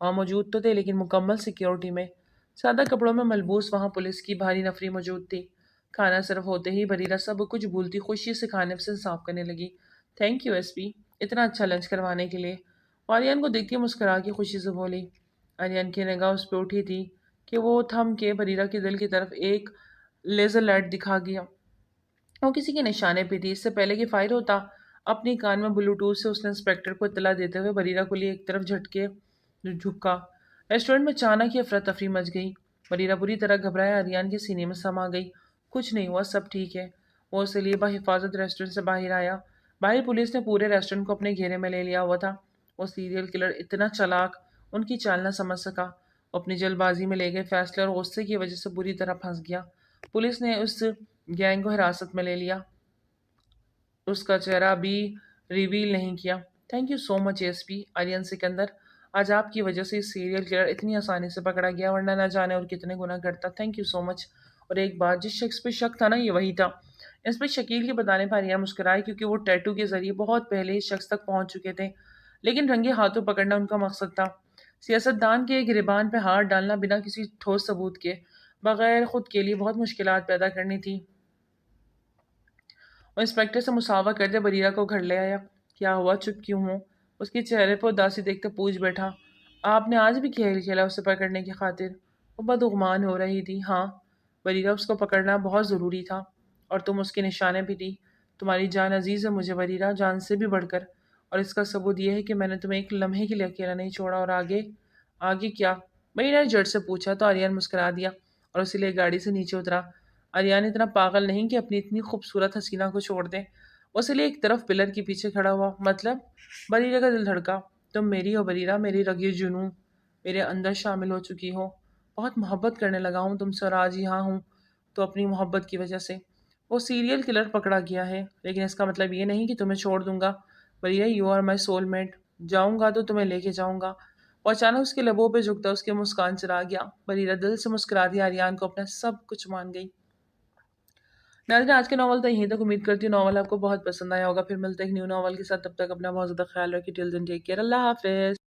وہاں موجود تو تھے لیکن مکمل سیکیورٹی میں، سادہ کپڑوں میں ملبوس وہاں پولیس کی بھاری نفری موجود تھی۔ کھانا صرف ہوتے ہی بریرہ سب کچھ بھولتی خوشی سے کھانے سے صاف کرنے لگی۔ تھینک یو ایس پی، اتنا اچھا لنچ کروانے کے لیے۔ آریان کو دیکھ کے مسکرا کے خوشی سے بولی۔ آریان کی نگاہ اس پہ اٹھی تھی کہ وہ تھم کے بریرہ کے دل کی طرف ایک لیزر لائٹ دکھا گیا۔ وہ کسی کے نشانے پہ تھی۔ اس سے پہلے کہ فائر ہوتا، اپنی کان میں بلوٹوتھ سے اس نے انسپکٹر کو اطلاع دیتے ہوئے بریرہ کو لیے ایک طرف جھٹکے جھکا۔ ریسٹورنٹ میں اچانک ہی افراتفری مچ گئی۔ بریرہ بری طرح گھبرائے آریان کے سینے میں سما گئی۔ کچھ نہیں ہوا، سب ٹھیک ہے۔ وہ اسے لیے بحفاظت ریسٹورنٹ سے باہر آیا۔ باہر پولیس نے پورے ریسٹورنٹ کو اپنے گھیرے میں لے لیا ہوا تھا۔ وہ سیریل کلر اتنا چالاک ان کی چال نہ سمجھ سکا۔ وہ اپنی جلد بازی میں لے گئے فیصلے اور غصے کی وجہ سے بری طرح پھنس گیا۔ پولیس نے اس گینگ کو حراست میں لے لیا، اس کا چہرہ بھی ریویل نہیں کیا۔ Thank you so much S P Aryan Sikandar, آج آپ کی وجہ سے اس سیریل کلر اتنی آسانی سے پکڑا گیا، ورنہ نہ جانے اور کتنے گناہ کرتا۔ تھینک یو سو مچ۔ اور ایک بات، جس شخص پہ شک تھا نا، یہ وہی تھا۔ انسپکٹر شکیل کے بتانے پر آریان مسکرائے کیونکہ وہ ٹیٹو کے ذریعے بہت پہلے اس شخص تک پہنچ چکے تھے، لیکن رنگے ہاتھوں پکڑنا ان کا مقصد تھا۔ سیاستدان کے گریبان پہ ہاتھ ڈالنا بنا کسی ٹھوس ثبوت کے بغیر خود کے لیے بہت مشکلات پیدا کرنی تھی۔ وہ انسپکٹر سے مساوہ کرتے بریرہ کو گھر لے آیا۔ کیا ہوا، چپ کیوں ہو؟ اس کے چہرے پر اداسی دیکھتے پوچھ بیٹھا۔ آپ نے آج بھی کھیل کھیلا اسے پکڑنے کی خاطر؟ وہ بدگمان ہو رہی تھی۔ ہاں بریرہ، اس کو پکڑنا بہت ضروری تھا اور تم اس کے نشانے بھی تھی۔ تمہاری جان عزیز ہے مجھے بریرہ، جان سے بھی بڑھ کر، اور اس کا ثبوت یہ ہے کہ میں نے تمہیں ایک لمحے کے لیے اکیلا نہیں چھوڑا۔ اور آگے؟ آگے کیا؟ بریرہ نے جٹ سے پوچھا تو آریان مسکرا دیا اور اسی لیے گاڑی سے نیچے اترا۔ آریان اتنا پاگل نہیں کہ اپنی اتنی خوبصورت حسینہ کو چھوڑ دے۔ اسی لیے ایک طرف پلر کے پیچھے کھڑا ہوا۔ مطلب؟ بریرہ کا دل دھڑکا۔ تم میری ہو بریرہ، میری رگِ جنوں میرے اندر شامل ہو چکی ہو۔ بہت محبت کرنے لگا ہوں تم سے، اور آج یہاں ہوں تو اپنی محبت کی وجہ سے۔ وہ سیریل کلر پکڑا گیا ہے، لیکن اس کا مطلب یہ نہیں کہ تمہیں چھوڑ دوں گا Bareera. You are my soulmate, جاؤں گا تو تمہیں لے کے جاؤں گا۔ وہ اچانک اس کے لبوں پہ جھکتا اس کے مسکان چلا گیا۔ بریرہ دل سے مسکرا دیا، آریان کو اپنا سب کچھ مان گئی۔ ناظرین، آج کے ناول تو یہیں تک، امید کرتی ہوں ناول آپ کو بہت پسند آیا ہوگا۔ پھر ملتے ہیں ایک نیو ناول کے ساتھ، تب تک اپنا بہت زیادہ خیال رکھیے۔ ٹل دین ٹیک کیئر، اللہ حافظ۔